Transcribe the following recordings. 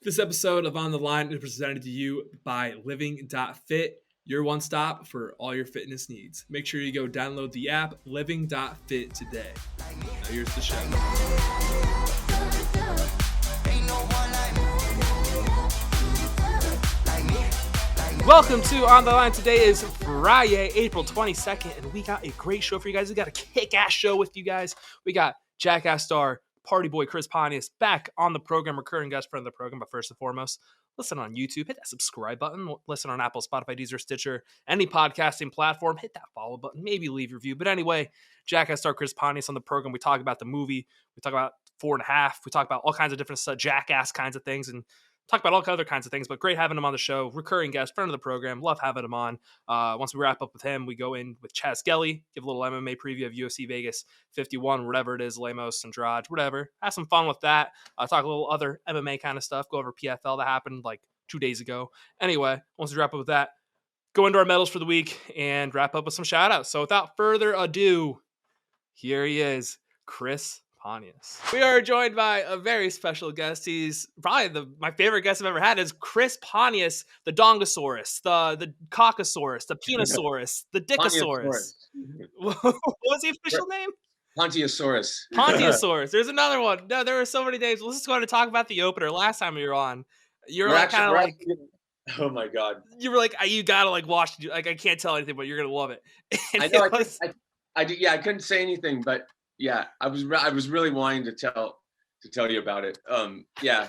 This episode of On the Line is presented to you by Living.fit, your one stop for all your fitness needs. Make sure you go download the app Living.fit today. Now here's the show. Welcome to On the Line. Today is Friday, April 22nd, and we got a great show for you guys. We got a kick-ass show with you guys. We got Jackass star Partyboy Chris Pontius back on the program, recurring guest friend of the program. But first and foremost, listen on YouTube, hit that subscribe button. Listen on Apple, Spotify, Deezer, Stitcher, any podcasting platform. Hit that follow button. Maybe leave your review. But anyway, Jackass star Chris Pontius on the program. We talk about the movie. We talk about 4.5. We talk about all kinds of different stuff, Jackass kinds of things, and talk about all other kinds of things. But great having him on the show. Recurring guest, friend of the program. Love having him on. Once we wrap up with him, we go in with Skelly, give a little MMA preview of UFC Vegas 51, whatever it is, Lemos, Andrade, whatever. Have some fun with that. Talk a little other MMA kind of stuff. Go over PFL that happened like 2 days ago. Anyway, once we wrap up with that, go into our medals for the week and wrap up with some shout-outs. So without further ado, here he is, Chris Pontius. We are joined by a very special guest. He's probably my favorite guest I've ever had is Chris Pontius, the Dongosaurus, the Caucasaurus, the Penosaurus, the Dickosaurus. What was the official name? Pontiusaurus. Pontiusaurus. There's another one. No, there were so many names. Let's just go ahead and talk about the opener. Last time you were on, you were kind of like, oh my god, you were like, you gotta like watch. Like I can't tell anything, but you're gonna love it. And I know. I did. Yeah, I couldn't say anything, but yeah, I was really wanting to tell you about it. Yeah.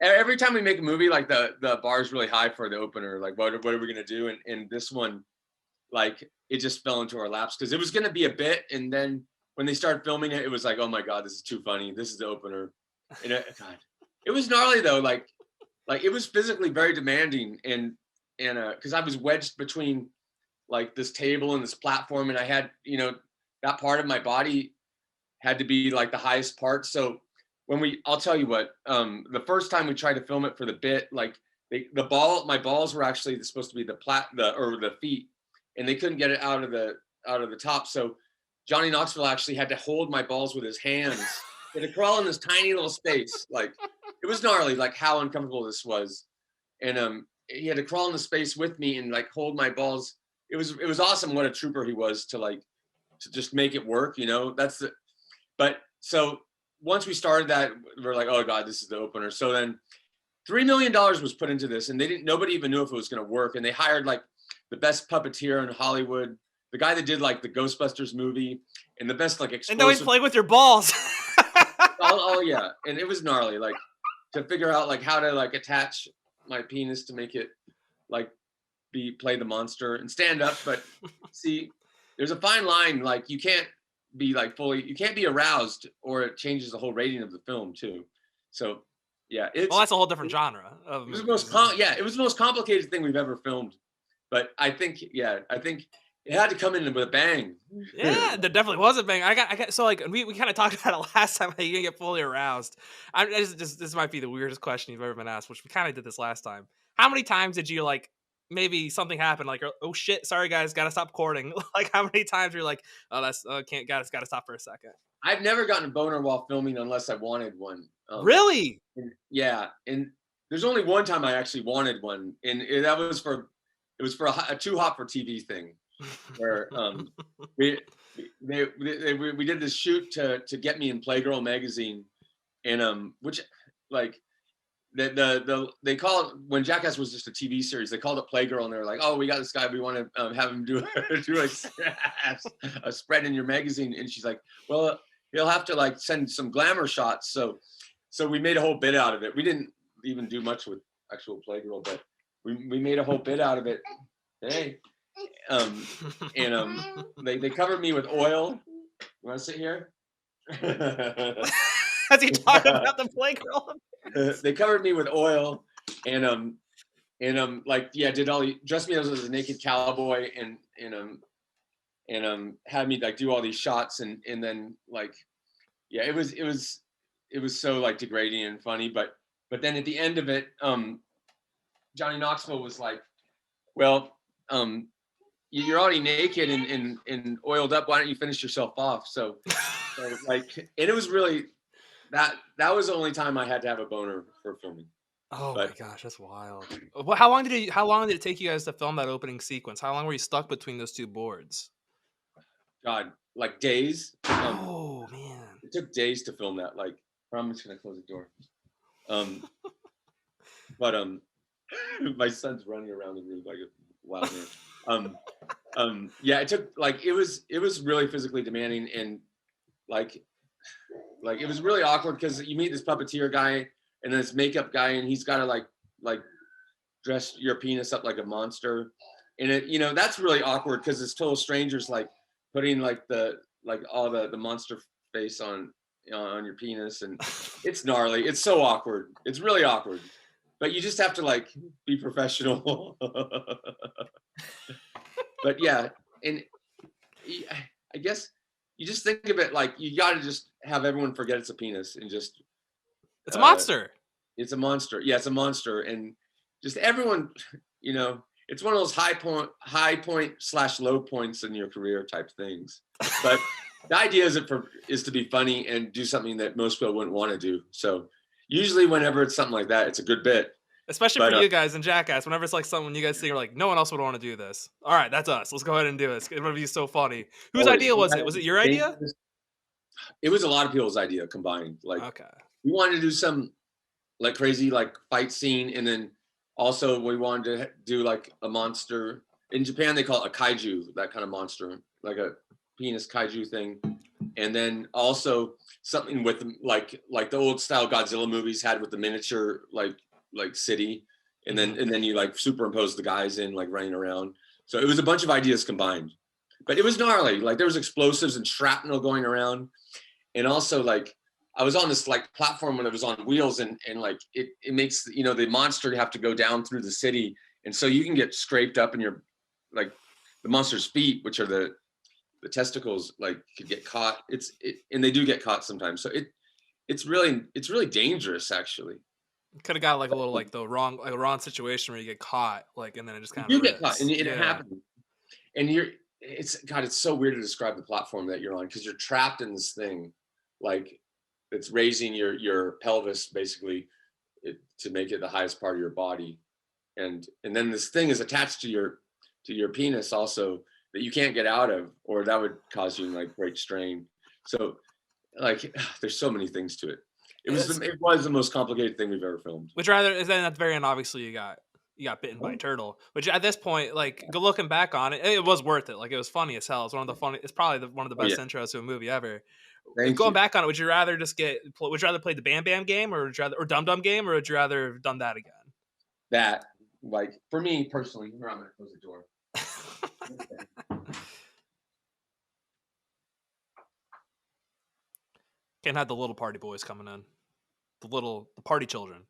Every time we make a movie, like the bar is really high for the opener. Like, what are we gonna do? And this one, like, it just fell into our laps because it was gonna be a bit, and then when they started filming it, it was like, oh my god, this is too funny. This is the opener. And it was gnarly though. Like it was physically very demanding, and because I was wedged between like this table and this platform, and I had, that part of my body had to be like the highest part. So I'll tell you what, the first time we tried to film it for the bit, like my balls were actually supposed to be the feet, and they couldn't get it out of the top. So Johnny Knoxville actually had to hold my balls with his hands. He had to crawl in this tiny little space. Like, it was gnarly, like how uncomfortable this was. And he had to crawl in the space with me and like hold my balls. It was awesome. What a trooper he was to just make it work. But so once we started that, we're like, oh god, this is the opener. So then $3 million was put into this, and nobody even knew if it was going to work. And they hired like the best puppeteer in Hollywood, the guy that did like the Ghostbusters movie, and the best like explosive. And now he's playing with your balls. oh yeah, and it was gnarly. Like to figure out like how to like attach my penis to make it like play the monster and stand up. But see, there's a fine line. Like you can't be like you can't be aroused, or it changes the whole rating of the film too. So yeah, that's a whole different genre. It was it was the most complicated thing we've ever filmed. But I think it had to come in with a bang. Yeah, there definitely was a bang. I got so like we kind of talked about it last time. How you gonna get fully aroused? This might be the weirdest question you've ever been asked, which we kind of did this last time. How many times did you like? Maybe something happened, like, oh shit, sorry guys, gotta stop recording. Like, how many times you're like, oh, that's gotta stop for a second. I've never gotten a boner while filming unless I wanted one. Really? Yeah, and there's only one time I actually wanted one, and that was for a Too Hot for TV thing, where we did this shoot to get me in Playgirl magazine, and which like. They call it, when Jackass was just a TV series, they called it Playgirl, and they were like, oh, we got this guy, we want to have him do a spread in your magazine. And she's like, well, you'll have to like send some glamour shots. So we made a whole bit out of it. We didn't even do much with actual Playgirl, but we made a whole bit out of it. Hey, they covered me with oil. You want to sit here? As he talked about the Playgirl. They covered me with oil, and like, yeah, dressed me as a naked cowboy, and had me like do all these shots, and then like, yeah, it was so like degrading and funny, but then at the end of it, Johnny Knoxville was like, well, you're already naked and oiled up, why don't you finish yourself off? So like, and it was really that was the only time I had to have a boner for filming. Oh my But gosh, that's wild. How long did it take you guys to film that opening sequence? How long were you stuck between those two boards? God, like days. Oh man. It took days to film that. Like, I'm just gonna close the door. Um, but my son's running around the room like a wild man. Yeah, it took like it was really physically demanding, and like it was really awkward because you meet this puppeteer guy and then this makeup guy, and he's got to like dress your penis up like a monster, and it that's really awkward because it's total strangers like putting like all the monster face on your penis, and it's gnarly. It's so awkward. It's really awkward, but you just have to like be professional. But yeah, and I guess you just think of it like you got to just have everyone forget it's a penis and just It's a monster. it's a monster. Yeah, it's a monster, and just everyone, it's one of those high point / low points in your career type things. But the idea is to be funny and do something that most people wouldn't want to do. So usually, whenever it's something like that, it's a good bit. Especially for you guys in Jackass, whenever it's like someone you guys think are like, no one else would want to do this. All right, that's us. Let's go ahead and do this. It would be so funny. Whose idea was it? Was it your idea? It was a lot of people's idea combined. Like, okay, we wanted to do some like crazy like fight scene, and then also we wanted to do like a monster. In Japan, they call it a kaiju, that kind of monster, like a penis kaiju thing. And then also something with like the old style Godzilla movies had with the miniature like city, and then you like superimpose the guys in like running around. So it was a bunch of ideas combined, but it was gnarly. Like there was explosives and shrapnel going around, and also like I was on this like platform when it was on wheels, and like it makes the monster have to go down through the city, and so you can get scraped up in your like the monster's feet, which are the testicles, like could get caught. And they do get caught sometimes. So it's really dangerous actually. could have got like a little like a wrong situation where you get caught, like, and then it just kind of You get caught, and it happens. And it's so weird to describe the platform that you're on because you're trapped in this thing, like it's raising your pelvis basically to make it the highest part of your body, and then this thing is attached to your penis also that you can't get out of, or that would cause you like great strain. So like there's so many things to it. It was the most complicated thing we've ever filmed. Which rather is then at the very end, obviously you got bitten by a turtle. Which at this point, like looking back on it, it was worth it. Like it was funny as hell. It's probably one of the best intros to a movie ever. Going back on it, would you rather play the Bam Bam game, or Dum Dum game, or would you rather have done that again? That, like, for me personally, I'm gonna close the door. Can't have the little party boys coming in. The party children.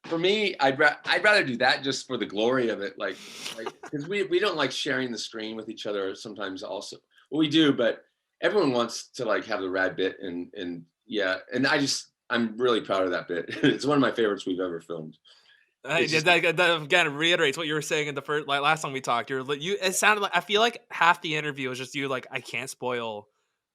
For me, I'd rather do that just for the glory of it, like because we don't like sharing the screen with each other sometimes. Also, well, we do, but everyone wants to like have the rad bit, and yeah, and I'm really proud of that bit. It's one of my favorites we've ever filmed. That again reiterates what you were saying in the first, like last time we talked. It sounded like, I feel like half the interview was just you like, I can't spoil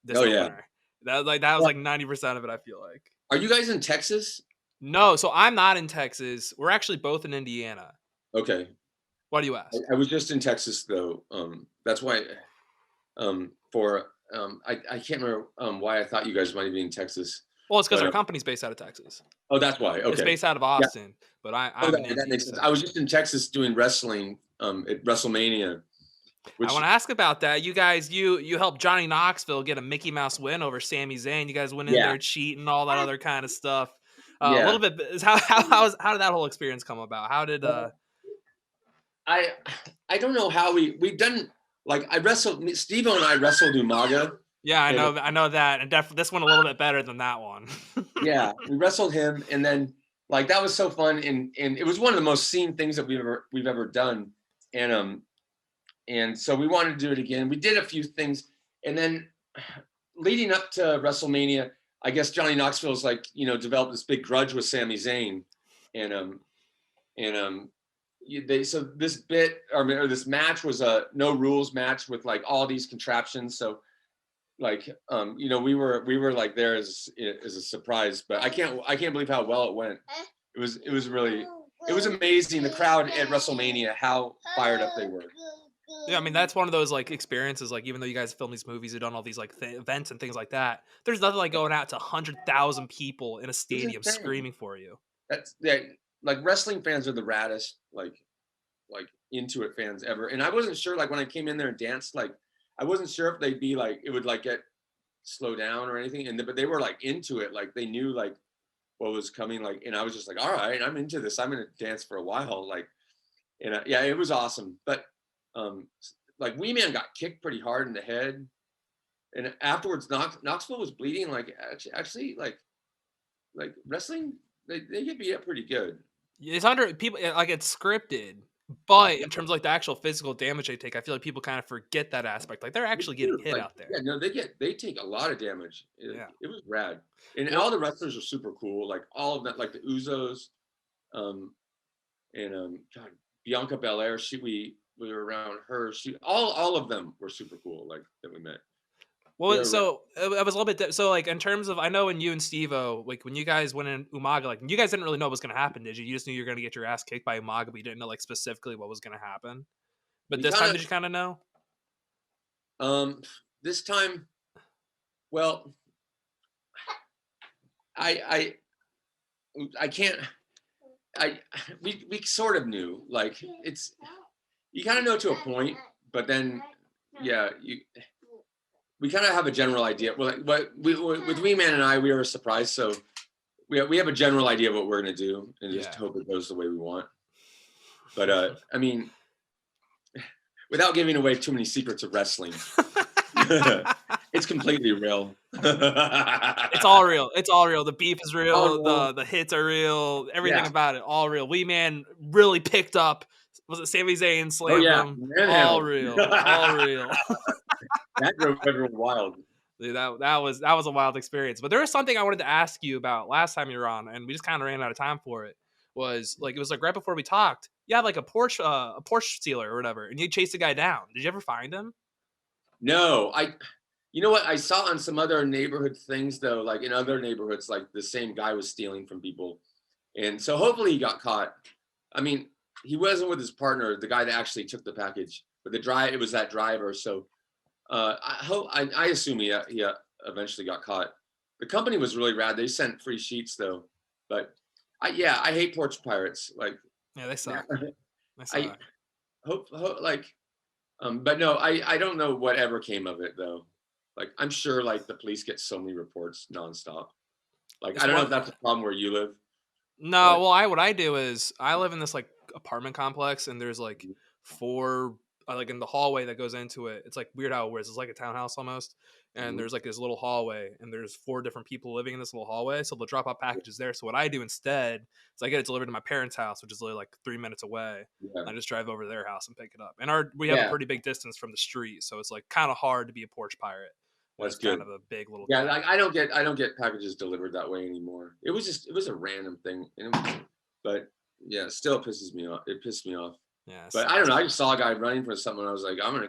this opener. Yeah. That was like 90% of it, I feel like. Are you guys in Texas? No, so I'm not in Texas. We're actually both in Indiana. Okay. Why do you ask? I was just in Texas though. That's why. I can't remember why I thought you guys might be in Texas. Well, it's because our company's based out of Texas. Oh, that's why. Okay. It's based out of Austin, but I'm that makes sense. I was just in Texas doing wrestling at WrestleMania. I want to ask about that. You guys, you helped Johnny Knoxville get a Mickey Mouse win over Sami Zayn. You guys went in there cheating, all that other kind of stuff. A little bit. How did that whole experience come about? How did I don't know how we've done, like, Steve-O and I wrestled Umaga. Yeah, I know that, and definitely this one a little bit better than that one. Yeah, we wrestled him, and then like that was so fun, and it was one of the most seen things that we've ever done, and so we wanted to do it again. We did a few things, and then leading up to WrestleMania, I guess Johnny Knoxville's like developed this big grudge with Sami Zayn, so this bit or this match was a no rules match with like all these contraptions. So like we were like there as a surprise, but I can't believe how well it went. It was really, it was amazing. The crowd at WrestleMania, how fired up they were. Yeah, I mean, that's one of those like experiences. Like, even though you guys film these movies, you've done all these like events and things like that. There's nothing like going out to 100,000 people in a stadium screaming for you. That's like wrestling fans are the raddest, like into it fans ever. And I wasn't sure, like when I came in there and danced, like I wasn't sure if they'd be like, it would like get slow down or anything. But they were like into it, like they knew like what was coming, like, and I was just like, all right, I'm into this, I'm gonna dance for a while, like. And yeah, it was awesome. But like Wee Man got kicked pretty hard in the head, and afterwards Knoxville was bleeding. Like actually like wrestling, they get beat up pretty good. It's under people, like it's scripted, but in terms of like the actual physical damage they take, I feel like people kind of forget that aspect. Like they're actually getting hit out there. Yeah, no, they take a lot of damage. It was rad, and all the wrestlers are super cool. Like all of that, like the Uzos, and God, Bianca Belair. We were around her. All of them were super cool. Like that we met. Well, so it was a little bit. So, like in terms of, I know when you and Steve-O, like when you guys went in Umaga, like you guys didn't really know what was going to happen, did you? You just knew you were going to get your ass kicked by Umaga, but you didn't know like specifically what was going to happen. But this time, did you kind of know? This time, well, I can't. We sort of knew, like you kind of know to a point, but then yeah, we kind of have a general idea. Well, but with Wee Man and I, we were surprised, so we have a general idea of what we're gonna do, and just hope it goes the way we want. But I mean, without giving away too many secrets of wrestling, it's completely real. It's all real. It's all real. The beef is real. The hits are real. Everything about it, all real. Wee Man really picked up. Was it Sami Zayn slammed him? All real. All real. That drove everyone wild. Dude, that was a wild experience. But there was something I wanted to ask you about last time you were on, and we just kind of ran out of time for it. Was like, it was like right before we talked. You had like a porch stealer or whatever, and you chased the guy down. Did you ever find him? No, you know what? I saw on some other neighborhood things though, like in other neighborhoods, like the same guy was stealing from people, and so hopefully he got caught. I mean, he wasn't with his partner, the guy that actually took the package, but it was that driver. So I assume he eventually got caught. The company was really rad. They sent free sheets though, but I hate porch pirates. Like they suck. I hope like, but no, I don't know whatever came of it though. Like I'm sure like the police get so many reports nonstop. Like I don't know if that's a problem where you live. No, well, what I do is I live in this like apartment complex, and there's like 4 like in the hallway that goes into it. It's like weird how it works. It's like a townhouse almost, and there's like this little hallway, and there's 4 different people living in this little hallway. So they'll drop off packages there. So what I do instead is I get it delivered to my parents' house, which is literally like 3 minutes away. And I just drive over to their house and pick it up. And we have a pretty big distance from the street, so it's like kind of hard to be a porch pirate. That's good. Kind of a big little like I don't get packages delivered that way anymore. It was a random thing, but yeah, it still pisses me off. It pissed me off. Yeah, but I don't know. I just saw a guy running for something. I was like, I'm gonna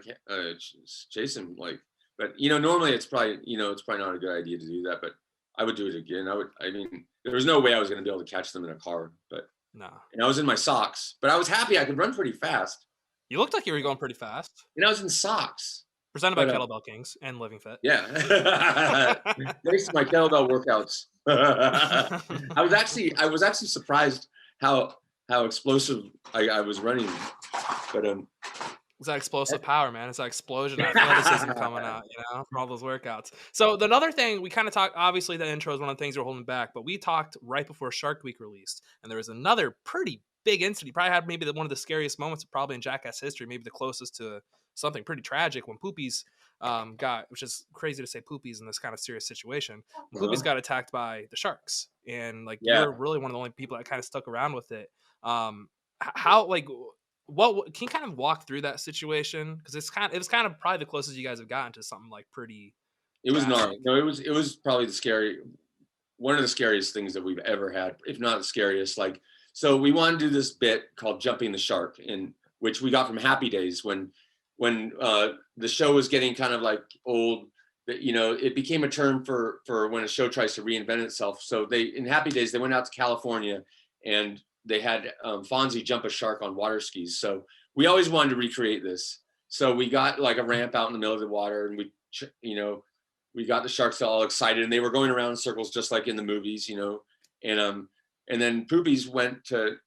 chase him. Like, but normally it's probably not a good idea to do that. But I would do it again. I mean, there was no way I was gonna be able to catch them in a car. But no. And I was in my socks. But I was happy I could run pretty fast. You looked like you were going pretty fast. And I was in socks. Presented by Kettlebell Kings and Living Fit. Yeah. Thanks to my kettlebell workouts. I was actually surprised how explosive I was running. But it's that explosive power, man. It's that explosion of athleticism coming out, from all those workouts. So another thing we kind of talked, obviously the intro is one of the things we're holding back, but we talked right before Shark Week released, and there was another pretty big incident. You probably had maybe one of the scariest moments probably in Jackass history, maybe the closest to something pretty tragic, when Poopies which is crazy to say Poopies in this kind of serious situation, when Poopies got attacked by the sharks, and like you're really one of the only people that kind of stuck around with it. How, like, what can you kind of walk through that situation, because it was kind of probably the closest you guys have gotten to something like pretty. It was gnarly. No, it was probably one of the scariest things that we've ever had, if not the scariest. Like, so we wanted to do this bit called Jumping the Shark, in which we got from Happy Days when the show was getting kind of like old, that, you know, it became a term for when a show tries to reinvent itself. So in Happy Days, they went out to California and they had Fonzie jump a shark on water skis. So we always wanted to recreate this. So we got like a ramp out in the middle of the water, and we got the sharks all excited, and they were going around in circles just like in the movies, you know. And then Poopies went to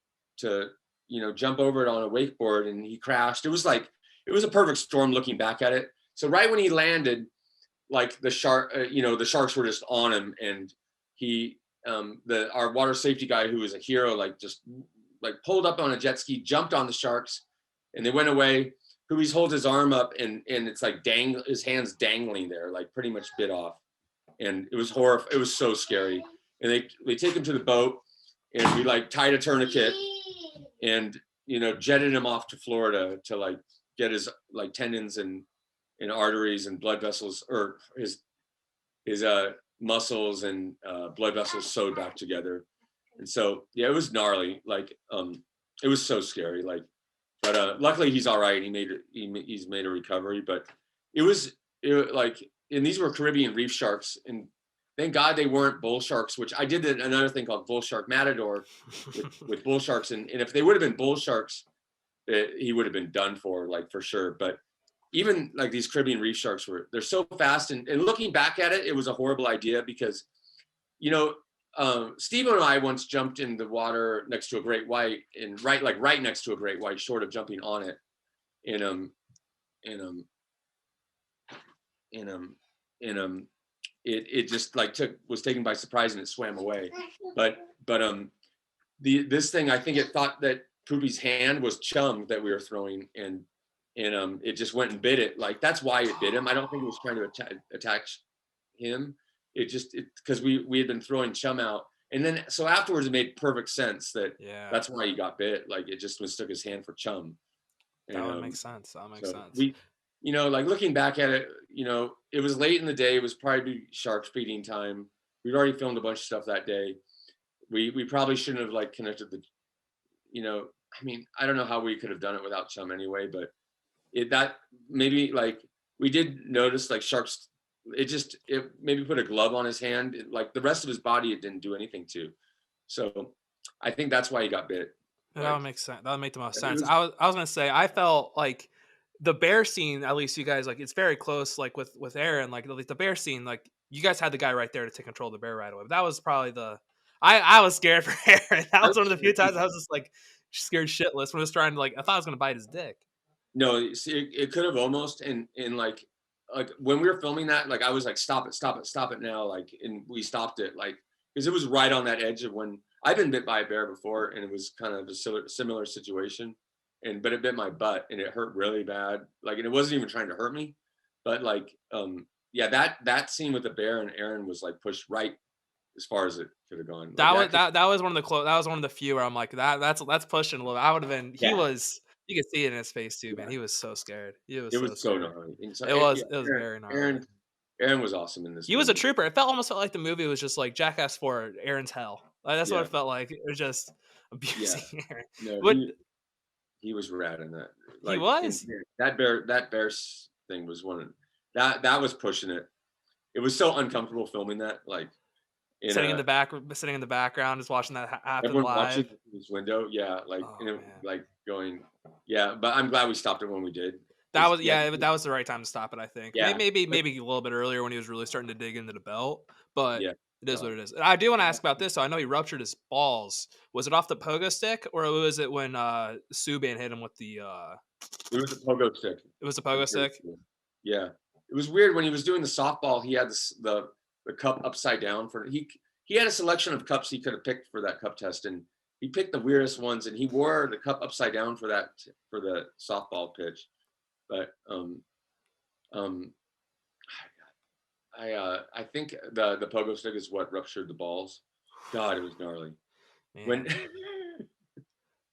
jump over it on a wakeboard, and he crashed. It was a perfect storm looking back at it. So right when he landed, like the sharks were just on him, and our water safety guy, who was a hero, just pulled up on a jet ski, jumped on the sharks, and they went away. Poopies holds his arm up, and it's like his hands dangling there, like pretty much bit off. And it was horrible. It was so scary. And they take him to the boat, and we tied a tourniquet and, jetted him off to Florida to get his tendons and arteries and blood vessels, or his muscles and blood vessels sewed back together. And so, yeah, it was gnarly. It was so scary. But luckily he's all right. He's made a recovery, but and these were Caribbean reef sharks, and thank God they weren't bull sharks, which I did another thing called bull shark matador with bull sharks. And if they would have been bull sharks, he would have been done for sure. But even these Caribbean reef sharks they're so fast. And looking back at it, it was a horrible idea because, Steve and I once jumped in the water next to a great white, and right next to a great white, short of jumping on it. It just was taken by surprise, and it swam away. But this thing, I think it thought that Poopy's hand was chum that we were throwing, and it just went and bit it. That's why it bit him. I don't think it was trying to attach him. Because we had been throwing chum out, and then so afterwards it made perfect sense that that's why he got bit. It just mistook his hand for chum. That would make sense. That makes sense. We, looking back at it, it was late in the day. It was probably shark feeding time. We'd already filmed a bunch of stuff that day. We probably shouldn't have connected the, I don't know how we could have done it without chum anyway, but we did notice sharks. It maybe put a glove on his hand. The rest of his body, it didn't do anything to. So I think that's why he got bit. That would make sense. That would make the most sense. I was gonna say, I felt the bear scene, at least you guys, it's very close, with Aaron, the bear scene, you guys had the guy right there to take control of the bear right away. But that was probably I was scared for Aaron. That was one of the few times I was just scared shitless when I was trying to I thought I was gonna bite his dick. No, it could have almost, and when we were filming that, I was stop it now, and we stopped it, because it was right on that edge of when I've been bit by a bear before, and it was kind of a similar situation, but it bit my butt, and it hurt really bad, and it wasn't even trying to hurt me, but that scene with the bear and Aaron was pushed right as far as it could have gone. That was one of the few where I'm that's pushing a little. I would have been. He was. You could see it in his face too, man. He was so scared. It was so gnarly. It was very gnarly. Aaron was awesome in this. He was a trooper. It almost felt like the movie was just Jackass Forever, Aaron's hell. That's what it felt like. It was just abusing Aaron. No, he was rad in that. He was. That bear thing was one that was pushing it. It was so uncomfortable filming that. Sitting in the background, just watching that happen everyone live. Watching through this window, going, but I'm glad we stopped it when we did. That was the right time to stop it, I think. Yeah, maybe a little bit earlier when he was really starting to dig into the belt, but it is what it is. And I do want to ask about this. So I know he ruptured his balls. Was it off the pogo stick, or was it when Subban hit him with the? It was the pogo stick. It was the pogo stick. Yeah, it was weird when he was doing the softball. He had the cup upside down he had a selection of cups he could have picked for that cup test, and he picked the weirdest ones, and he wore the cup upside down for the softball pitch. But I think the pogo stick is what ruptured the balls. God, it was gnarly. Man.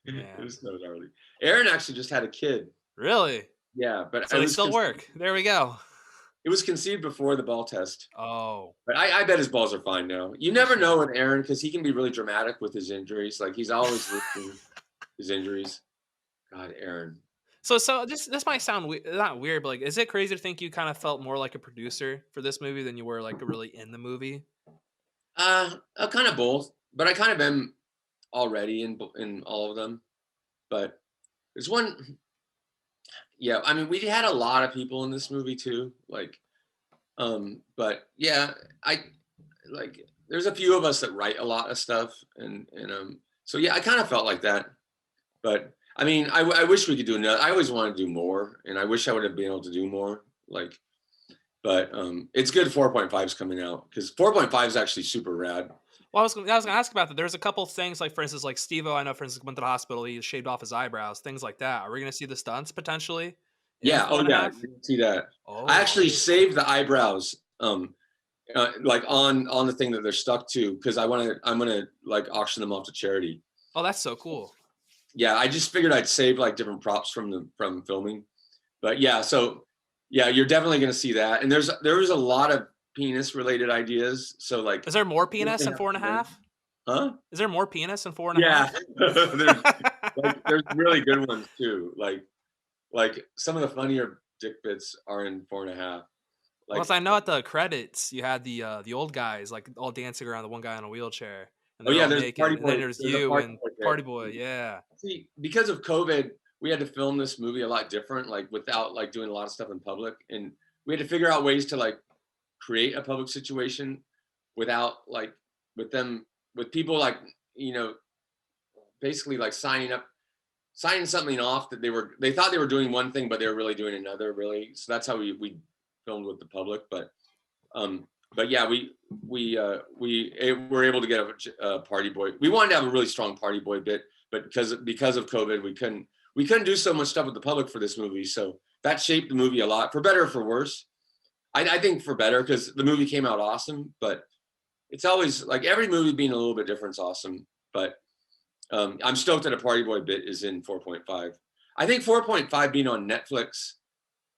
It was so gnarly. Aaron actually just had a kid. Really? Yeah, but so they still work. There we go. It was conceived before the ball test. Oh. But I bet his balls are fine now. You never know with Aaron, because he can be really dramatic with his injuries. He's always listing his injuries. God, Aaron. So this might sound not weird, but like, is it crazy to think you kind of felt more like a producer for this movie than you were like really in the movie? Kind of both, but I kind of am already in all of them. But there's one, yeah. I mean, we had a lot of people in this movie too, like, but yeah, I like. There's a few of us that write a lot of stuff, and so yeah, I kind of felt like that. But I mean, I wish we could do another. I always want to do more, and I wish I would have been able to do more. Like, but it's good 4.5 is coming out because 4.5 is actually super rad. Well, I was gonna ask about that. There's a couple things like, for instance, like Steve-O, I know, for instance, went to the hospital. He shaved off his eyebrows, things like that. Are we gonna see the stunts potentially in Yeah. four Oh and a yeah. half? You can see that. I Oh, actually saved the eyebrows, like on the thing that they're stuck to because I'm gonna like auction them off to charity. oh, that's so cool. Yeah, I just figured I'd save like different props from filming. But yeah, so yeah, you're definitely gonna see that. And there was a lot of penis related ideas. So like, Is there more penis in four and a half? huh? Is there more penis in four and a Yeah, half? there's really good ones too. Like some of the funnier dick bits are in 4.5. Well, Like, as I know at the credits, you had the old guys like all dancing around the one guy in a wheelchair, and oh they're yeah, all there's a naked, party and then boy. there's There's a you party and boy bit. Partyboy. Yeah. See, because of COVID, we had to film this movie a lot different, like without like doing a lot of stuff in public, and we had to figure out ways to like create a public situation without like with people like you know basically like signing something off that they thought they were doing one thing but they were really doing another really. So that's how we filmed with the public. Um but yeah, we were able to get a party boy. We wanted to have a really strong party boy bit, but because of COVID we couldn't do so much stuff with the public for this movie. So that shaped the movie a lot, for better or for worse. I think for better because the movie came out awesome, but it's always like every movie being a little bit different is awesome. But I'm stoked that a Party Boy bit is in 4.5. I think 4.5 being on Netflix.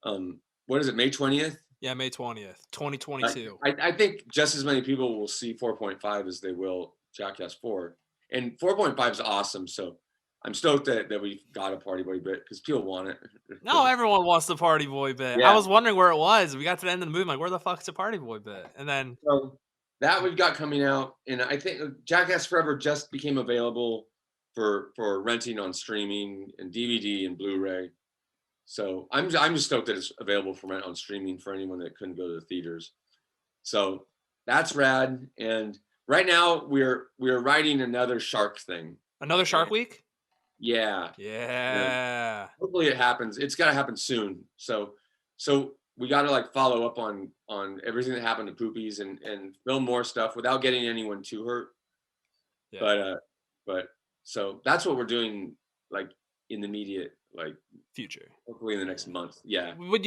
What is it, May 20th? Yeah, May 20th, I, 2022. I think just as many people will see 4.5 as they will Jackass 4. And 4.5 is awesome. So I'm stoked that we got a Party Boy bit because people want it. No, everyone wants the Party Boy bit. I Yeah. was wondering where it was. We got to the end of the movie, I'm like, where the fuck's the Party Boy bit? And then So that we've got coming out. And I think Jackass Forever just became available for renting on streaming and DVD and Blu-ray. So I'm just stoked that it's available for rent on streaming for anyone that couldn't go to the theaters. So that's rad. And right now we're writing another shark thing. another Shark Week. Yeah. Yeah. Hopefully it happens. It's got to happen soon. So we got to like follow up on everything that happened to Poopies and film more stuff without getting anyone too hurt. Yeah. But so that's what we're doing like in the immediate like Future. hopefully in the next month. Yeah. Did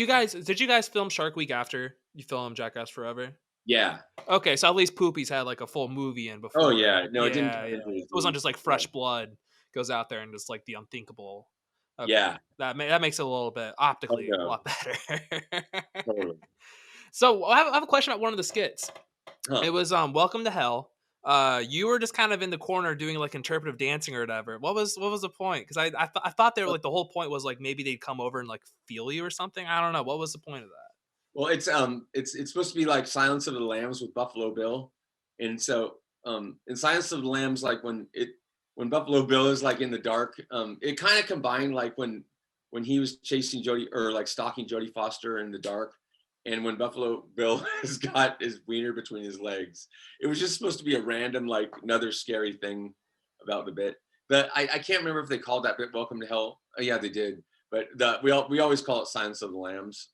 you guys film Shark Week after you filmed Jackass Forever? Yeah. Okay, so at least Poopies had like a full movie in before. Oh yeah. No, it didn't. Yeah. It wasn't just like fresh blood goes out there and just like the unthinkable. Okay. Yeah. That makes it a little bit optically no. a lot better. Totally. So I have a question about one of the skits. Huh. It was Welcome to Hell. You were just kind of in the corner doing like interpretive dancing or whatever. What was the point? Because I thought they were like the whole point was like maybe they'd come over and like feel you or something. I don't know. What was the point of that? Well, it's supposed to be like Silence of the Lambs with Buffalo Bill, and so in Silence of the Lambs, like when Buffalo Bill is like in the dark, it kind of combined like when he was chasing Jodie or like stalking Jodie Foster in the dark, and when Buffalo Bill has got his wiener between his legs. It was just supposed to be a random like another scary thing about the bit. But I can't remember if they called that bit Welcome to Hell. Oh, yeah, they did. But we always call it Silence of the Lambs.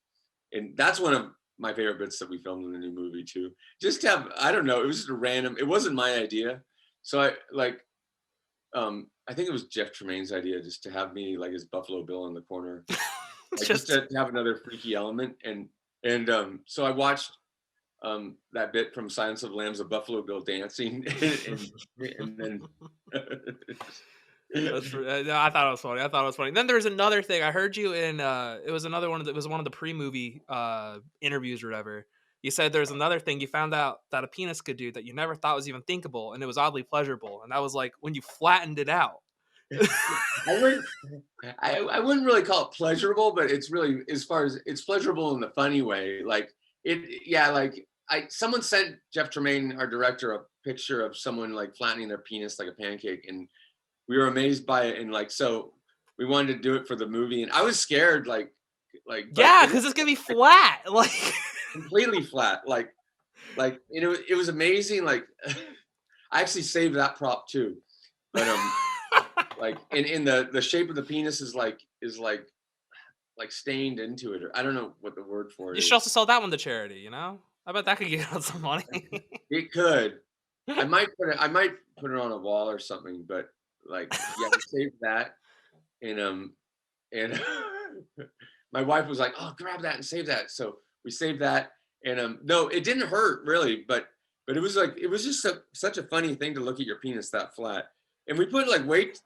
And that's one of my favorite bits that we filmed in the new movie too. Just to have, I don't know, it was just a random, it wasn't my idea. So I think it was Jeff Tremaine's idea just to have me like as Buffalo Bill in the corner. Like, just to have another freaky element. And so I watched that bit from Silence of the Lambs of Buffalo Bill dancing and then I thought it was funny. Then there's another thing. I heard you in it was one of the pre-movie interviews or whatever. You said there's another thing you found out that a penis could do that you never thought was even thinkable, and it was oddly pleasurable. And that was like when you flattened it out. I wouldn't really call it pleasurable, but it's really, as far as it's pleasurable in the funny way. Like yeah, like someone sent Jeff Tremaine, our director, a picture of someone like flattening their penis like a pancake, and we were amazed by it, and like so we wanted to do it for the movie, and I was scared, but Yeah, because it's gonna be flat. Like completely flat, it was amazing. Like I actually saved that prop too, but like in the shape of the penis is like stained into it, or I don't know what the word for it you should is. also sell that one to charity. You know, I bet that could get out some money. It could. I might put it on a wall or something, but like yeah, we saved that, and my wife was like, "Oh, grab that and save that." So we saved that, and no, it didn't hurt really, but it was just such a funny thing to look at your penis that flat. And we put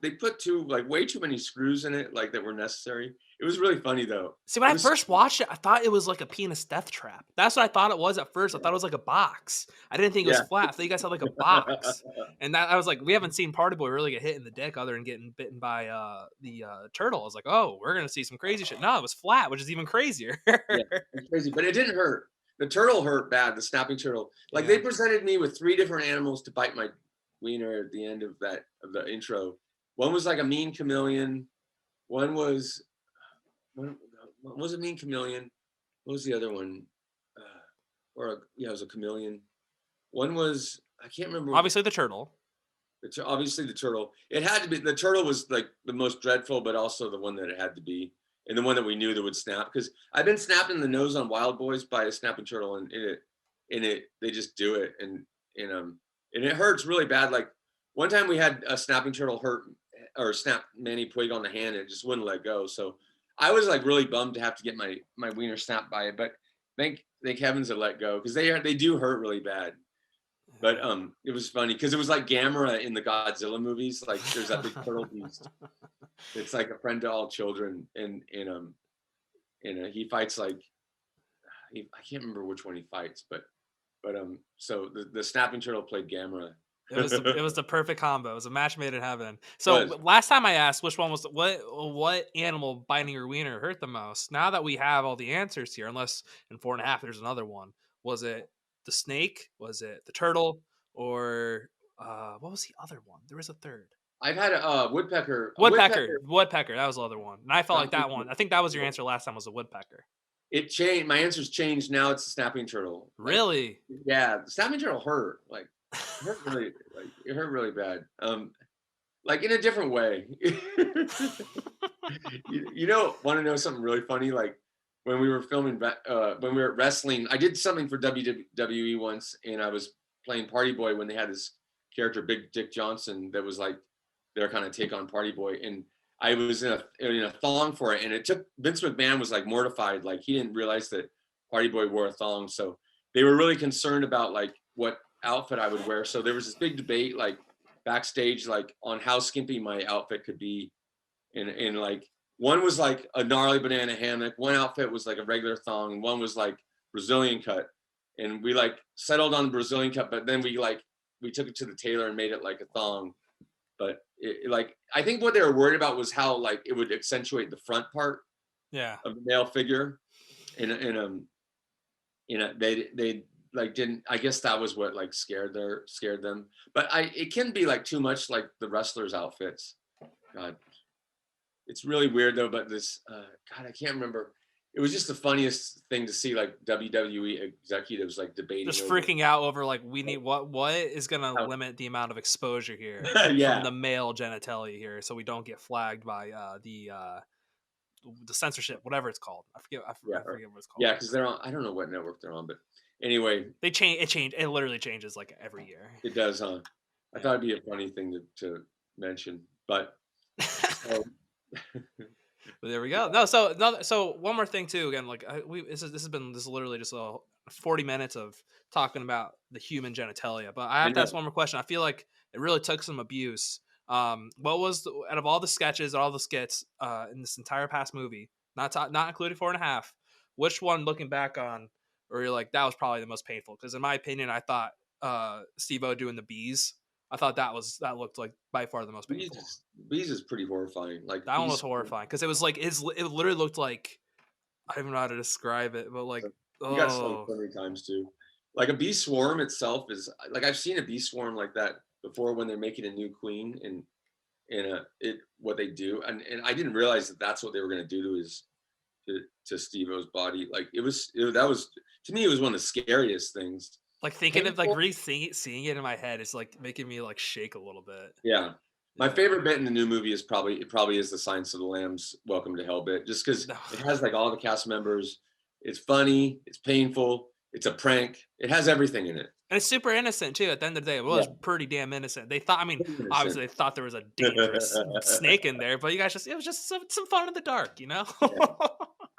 they put way too many screws in it, like that were necessary. It was really funny though. See, when It I was first watched it, I thought it was like a penis death trap. That's what I thought it was at first. I thought it was like a box. I didn't think it was yeah. flat. I thought you guys had like a box. And that I was like, we haven't seen Partyboy really get hit in the dick other than getting bitten by the turtle. I was like, oh, we're gonna see some crazy shit. No, it was flat, which is even crazier. Yeah, it's crazy, but it didn't hurt. The turtle hurt bad, the snapping turtle. Like Yeah. they presented me with 3 different animals to bite my wiener at the end of the intro. One was like a mean chameleon. One was one was a mean chameleon. What was the other one? Yeah, it was a chameleon. One was I can't remember. Obviously the turtle. Obviously the turtle. It had to be the turtle was like the most dreadful, but also the one that it had to be, and the one that we knew that would snap. Because I've been snapped in the nose on Wild Boys by a snapping turtle, and they just do it, and it hurts really bad. Like one time we had a snapping turtle hurt or snap Manny Puig on the hand, and it just wouldn't let go. So I was like really bummed to have to get my wiener snapped by it, but thank heavens it let go, because they do hurt really bad. But it was funny because it was like Gamera in the Godzilla movies. Like there's that big turtle beast. It's like a friend to all children, and he fights like I can't remember which one he fights, but so the snapping turtle played Gamera. It was the perfect combo. It was a match made in heaven. So last time I asked which one was what animal biting your wiener hurt the most. Now that we have all the answers here, unless in 4.5 there's another one. Was it the snake? Was it the turtle? Or what was the other one? There was a third. I've had a woodpecker. Woodpecker. That was the other one. And I felt like that one. I think that was your answer last time. Was a woodpecker. It changed. My answer's changed. Now it's the snapping turtle. Really? Yeah, the snapping turtle hurt. Like it hurt really bad. Like in a different way. Want to know something really funny? Like when we were filming, when we were wrestling, I did something for WWE once, and I was playing Partyboy when they had this character, Big Dick Johnson, that was like their kind of take on Partyboy, and I was in a thong for it, and it took Vince McMahon was like mortified, like he didn't realize that Partyboy wore a thong, so they were really concerned about like what outfit I would wear. So there was this big debate like backstage, like on how skimpy my outfit could be, and like one was like a gnarly banana hammock, one outfit was like a regular thong, and one was like Brazilian cut, and we like settled on the Brazilian cut, but then we took it to the tailor and made it like a thong. But like I think what they were worried about was how like it would accentuate the front part of the male figure, and they like didn't. I guess that was what like scared them. But it can be like too much like the wrestlers' outfits. God, it's really weird though. But this God, I can't remember. It was just the funniest thing to see, like WWE executives like debating, just freaking out over like we need what is gonna limit the amount of exposure here from the male genitalia here, so we don't get flagged by the censorship, whatever it's called. I forget what it's called. Yeah, because they're on. I don't know what network they're on, but anyway, they change. It literally changes like every year. It does, huh? I thought it'd be a funny thing to mention, but. But there we go. No, so one more thing too. Again, like this is literally just 40 minutes of talking about the human genitalia. But I have to ask one more question. I feel like it really took some abuse. What was out of all the sketches, all the skits in this entire past movie, not including 4.5, which one looking back on, or you're like that was probably the most painful? Because in my opinion, I thought Steve-O doing the bees I thought that looked like by far the most painful. Beast is pretty horrifying. Like That one was horrifying because it was like it literally looked like I don't even know how to describe it, but like you got stung oh so many times too. Like a bee swarm itself is like I've seen a bee swarm like that before when they're making a new queen and what they do and I didn't realize that that's what they were going to do to his to Steve-O's body. Like that was to me it was one of the scariest things. like thinking of like seeing it in my head is like making me like shake a little bit. Yeah. My favorite bit in the new movie is probably is the Silence of the Lambs Welcome to Hell bit, just because it has like all the cast members. It's funny, it's painful, it's a prank, it has everything in it. And it's super innocent too. At the end of the day, it was pretty damn innocent. They thought, I mean, obviously they thought there was a dangerous snake in there, but you guys it was just some fun in the dark, you know?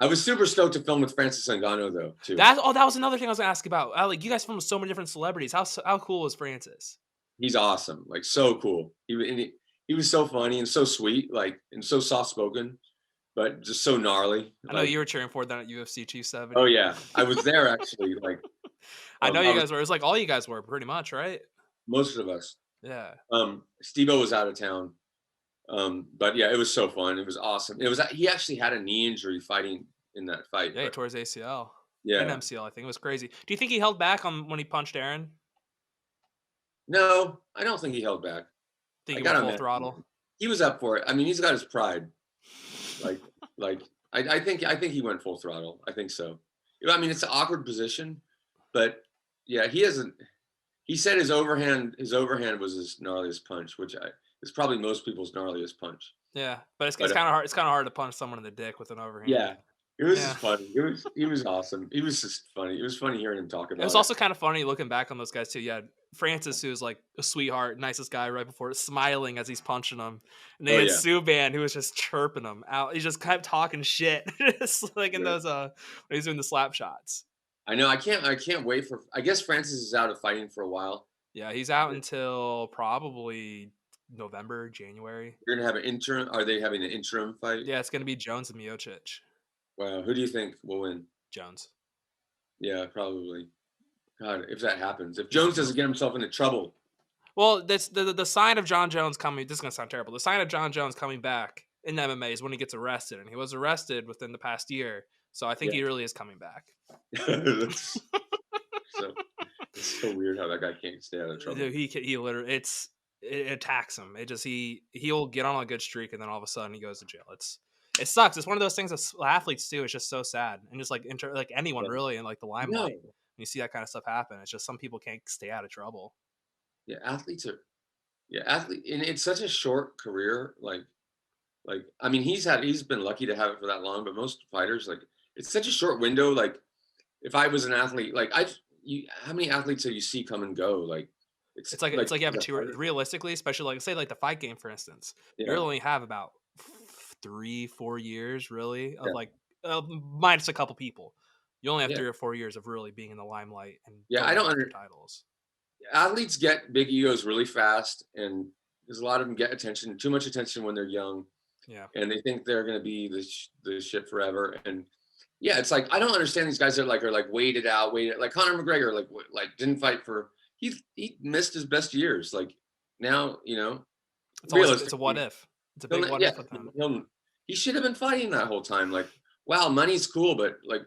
I was super stoked to film with Francis Ngannou though, too. That was another thing I was gonna ask about. Like you guys filmed with so many different celebrities. How cool was Francis? He's awesome, like so cool. He was so funny and so sweet, like and so soft spoken, but just so gnarly. I know you were cheering for that at UFC 270. Oh yeah, I was there actually. Like I know you guys were. It was like all you guys were pretty much, right? Most of us. Yeah. Steve-O was out of town. But yeah, it was so fun. It was awesome. He actually had a knee injury fighting in that fight. Yeah, he tore his ACL. Yeah. And MCL, I think. It was crazy. Do you think he held back on when he punched Aaron? No, I don't think he held back. Think he went full throttle? He was up for it. I mean, he's got his pride. I think he went full throttle. I think so. I mean, it's an awkward position, but yeah, he said his overhand was his gnarliest punch, which is probably most people's gnarliest punch. Yeah, but it's kind of hard. It's kind of hard to punch someone in the dick with an overhand. Yeah, it was just funny. He was awesome. He was just funny. It was funny hearing him talk about it. It was also kind of funny looking back on those guys too. Yeah, Francis, who was like a sweetheart, nicest guy right before, smiling as he's punching him, and they had Subban, who was just chirping him out. He just kept talking shit, just like in those when he's doing the slap shots. I know. I can't wait for. I guess Francis is out of fighting for a while. Yeah, he's out until probably November, January. You're gonna have an interim. Are they having an interim fight? Yeah, it's gonna be Jones and Miocic. Wow, who do you think will win? Jones. Yeah, probably. God, if that happens, if Jones doesn't get himself into trouble. Well, that's the sign of John Jones coming. This is gonna sound terrible. The sign of John Jones coming back in MMA is when he gets arrested, and he was arrested within the past year. So I think he really is coming back. It's so weird how that guy can't stay out of trouble. Dude, he literally it attacks him. It just he'll get on a good streak and then all of a sudden he goes to jail. It sucks. It's one of those things that athletes do. It's just so sad and just like anyone really in like the limelight. When you see that kind of stuff happen, it's just some people can't stay out of trouble. Yeah, athletes, and it's such a short career. Like I mean, he's been lucky to have it for that long, but most fighters it's such a short window. Like if I was an athlete, like how many athletes do you see come and go? Like it's like you have realistically, especially like say like the fight game, for instance, you really only have about 3-4 years really of like minus a couple people. You only have 3 or 4 years of really being in the limelight and I don't understand titles. Athletes get big egos really fast, and there's a lot of them get too much attention when they're young. Yeah, and they think they're going to be the shit forever. And yeah, it's like I don't understand these guys that are waited out, like Conor McGregor, like didn't fight for he missed his best years. Like now, it's a what if. It's a big what if with him. He should have been fighting that whole time. Like, wow, money's cool, but like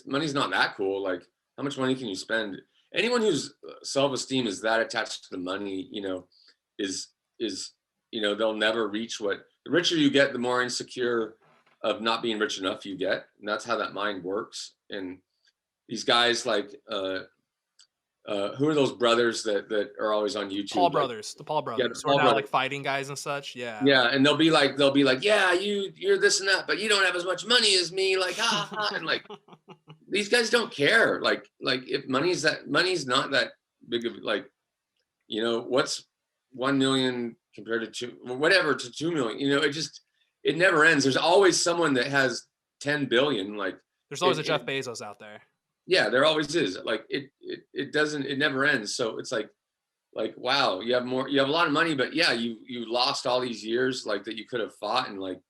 money's not that cool. Like, how much money can you spend? Anyone whose self-esteem is that attached to the money, is they'll never reach what. The richer you get, the more insecure of not being rich enough you get, and that's how that mind works. And these guys like who are those brothers that are always on YouTube? The Paul brothers. Yeah, the Paul brothers. Like fighting guys and such. Yeah. Yeah, and they'll be like, yeah, you're this and that, but you don't have as much money as me. Like, ha ha, and like these guys don't care. Like if money's not that big of what's 1 million compared to 2 million. It never ends. There's always someone that has 10 billion. Like there's always a Jeff Bezos out there. Yeah, there always is. Like it never ends. So it's like wow, you have a lot of money, but yeah, you lost all these years like that you could have fought and like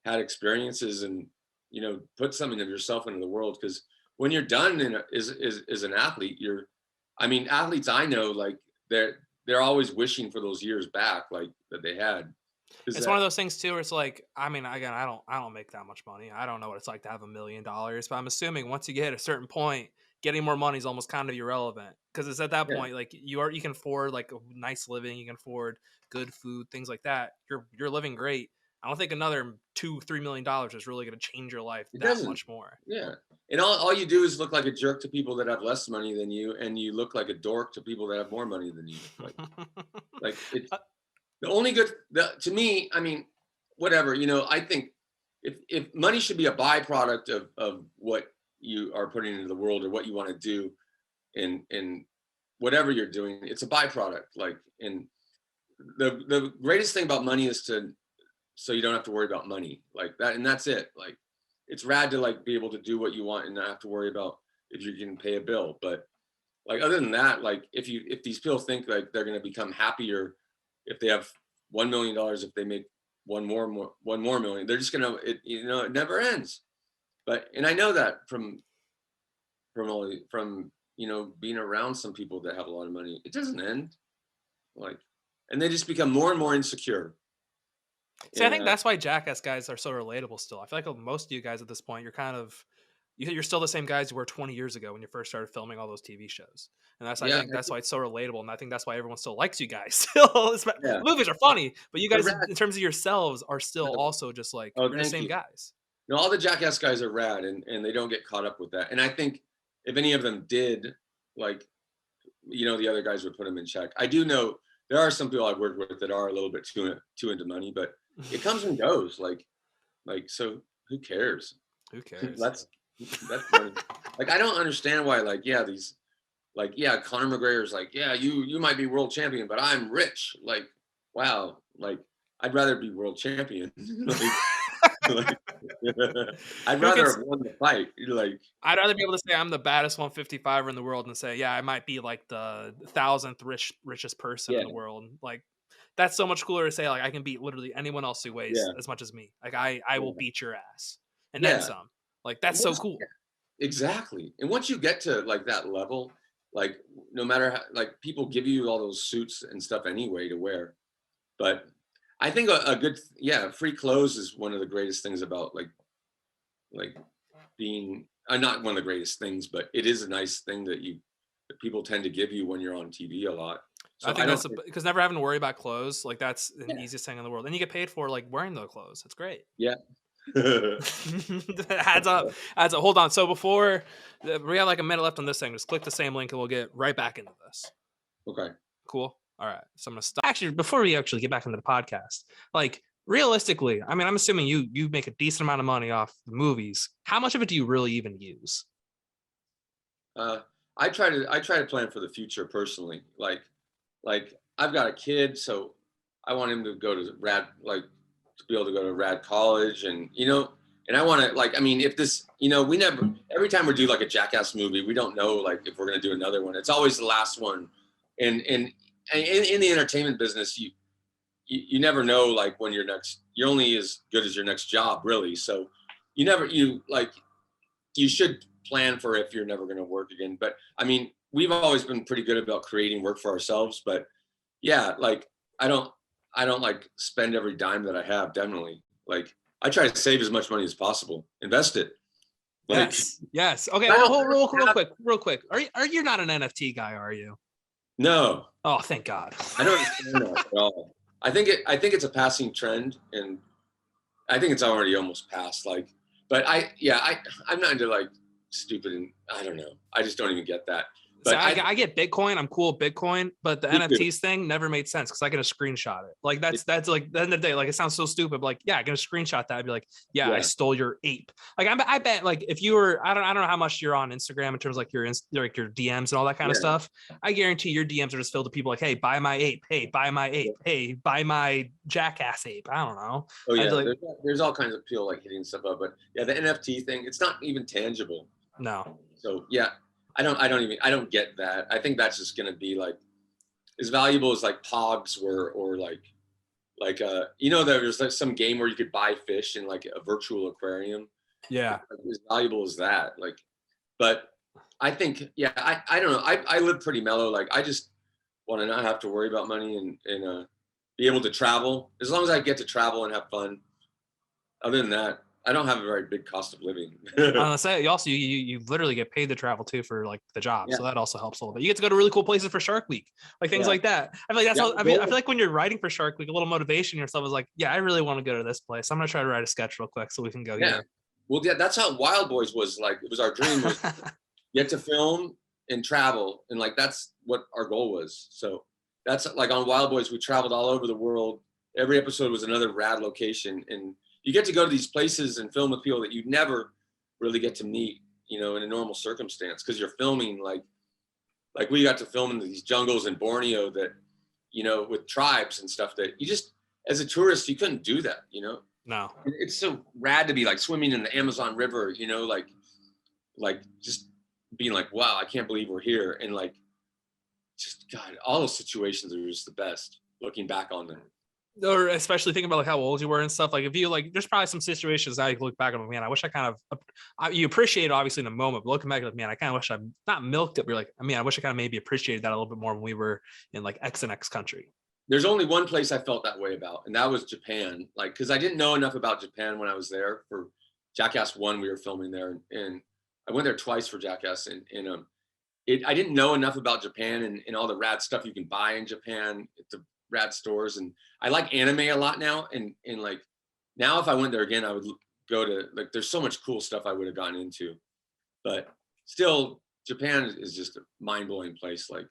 had experiences and put something of yourself into the world. Because when you're done as an athlete, athletes I know, like they're always wishing for those years back, like that they had. It's one of those things too where it's like, I mean, again, I don't make that much money. I don't know what it's like to have $1 million, but I'm assuming once you get a certain point, getting more money is almost kind of irrelevant, because it's at that point like you can afford like a nice living, you can afford good food, things like that. You're living great. I don't think another $2-3 million is really going to change your life much more. Yeah, and all you do is look like a jerk to people that have less money than you, and you look like a dork to people that have more money than you. Like it's the only good to me. I mean, whatever, I think if money should be a byproduct of what you are putting into the world or what you want to do, in whatever you're doing, it's a byproduct. Like, and the greatest thing about money is so you don't have to worry about money like that, and that's it. Like, it's rad to like be able to do what you want and not have to worry about if you can pay a bill. But like, other than that, like if these people think like they're going to become happier if they have $1 million, if they make one more million, they're just gonna, it never ends. And I know that from being around some people that have a lot of money, it doesn't end. Like, and they just become more and more insecure. See, I think that's why Jackass guys are so relatable still. I feel like most of you guys at this point, you're still the same guys you were 20 years ago when you first started filming all those TV shows. And I think that's why it's so relatable. And I think that's why everyone still likes you guys. Still, movies are funny, but you guys, in terms of yourselves, are still also just like, you're the same guys. No, all the Jackass guys are rad, and they don't get caught up with that. And I think if any of them did, like, the other guys would put them in check. I do know there are some people I've worked with that are a little bit too into money, but it comes and goes. Like, so who cares? Who cares? That's money. Like, I don't understand why, like, these, like, Conor McGregor's like, you might be world champion, but I'm rich. Like, wow. Like, I'd rather be world champion. I'd rather have won the fight. Like, I'd rather be able to say I'm the baddest 155er in the world and say, I might be like the 1,000th richest person in the world. Like, that's so much cooler to say, like, I can beat literally anyone else who weighs as much as me. Like, I will beat your ass and then some. Like, that's so cool. Exactly. And once you get to like that level, like, no matter how, like, people give you all those suits and stuff anyway to wear, but I think a good, free clothes is one of the greatest things about like being, not one of the greatest things, but it is a nice thing that people tend to give you when you're on TV a lot. So I think because never having to worry about clothes, like, that's the easiest thing in the world. And you get paid for like wearing those clothes. It's great. Yeah. adds up. Hold on. So before we have like a minute left on this thing, just click the same link and we'll get right back into this. Okay. Cool. All right. So I'm gonna stop. Actually, before we actually get back into the podcast, like, realistically, I mean, I'm assuming you make a decent amount of money off the movies. How much of it do you really even use? I try to plan for the future personally. Like I've got a kid, so I want him to go to to be able to go to rad college, and and I want to, like, I mean, if this, we never, every time we do like a Jackass movie, we don't know like if we're going to do another one. It's always the last one. And in the entertainment business, you never know, like, when you're only as good as your next job, really. So you should plan for if you're never going to work again. But I mean, we've always been pretty good about creating work for ourselves, but like, I don't like spend every dime that I have. Definitely. Like, I try to save as much money as possible, invest it. Like, yes. Okay. Well, real quick. Are you not an NFT guy? Are you? No. Oh, thank God. I don't understand that at all. I think it's a passing trend, and I think it's already almost past. Like, but I'm not into like stupid, and I don't know. I just don't even get that. But I get Bitcoin. I'm cool with Bitcoin, but the NFTs thing never made sense because I can screenshot it. Like, that's like, at the end of the day, like, it sounds so stupid, but like, I can screenshot that. I'd be like, I stole your ape. Like, I bet, like, if you were, I don't know how much you're on Instagram in terms of like your DMs and all that kind of stuff. I guarantee your DMs are just filled with people like, hey, buy my ape. Hey, buy my ape. Hey, buy my Jackass ape. I don't know. Oh yeah, there's all kinds of people like hitting stuff up, but the NFT thing, it's not even tangible. No. So I don't get that. I think that's just going to be like as valuable as like Pogs were, or there's like some game where you could buy fish in like a virtual aquarium. Yeah. As valuable as that. Like, but I think, I don't know. I live pretty mellow. Like, I just want to not have to worry about money and be able to travel. As long as I get to travel and have fun. Other than that, I don't have a very big cost of living. I'm gonna say you literally get paid to travel too for like the job, Yeah. so that also helps a little bit. You get to go to really cool places for Shark Week, like things like that. I feel like that's I feel like when you're writing for Shark Week, a little motivation yourself is like, yeah, I really want to go to this place. I'm gonna try to write a sketch real quick so we can go here. Well, yeah, that's how Wild Boys was. Like, it was our dream was get to film and travel, and like that's what our goal was. So that's like on Wild Boys, we traveled all over the world. Every episode was another rad location, and you get to go to these places and film with people that you never really get to meet, you know, in a normal circumstance, because you're filming like we got to film in these jungles in Borneo that, you know, with tribes and stuff that you just, as a tourist, you couldn't do that, you know? No. It's so rad to be like swimming in the Amazon River, you know, like just being like, wow, I can't believe we're here. And like, just God, all those situations are just the best looking back on them. Or especially thinking about like how old you were and stuff. Like if you like, there's probably some situations now you look back and man, I wish I kind of, you appreciate it obviously in the moment, but looking back like, man, I kind of wish I not milked it. But you're like, I mean, I wish I kind of maybe appreciated that a little bit more when we were in like X and X country. There's only one place I felt that way about, and that was Japan. Like, cause I didn't know enough about Japan when I was there for Jackass 1, we were filming there, and I went there twice for Jackass, and I didn't know enough about Japan and all the rad stuff you can buy in Japan at the rad stores. And I like anime a lot now. And like now, if I went there again, I would go to like, there's so much cool stuff I would have gotten into, but still Japan is just a mind blowing place. Like,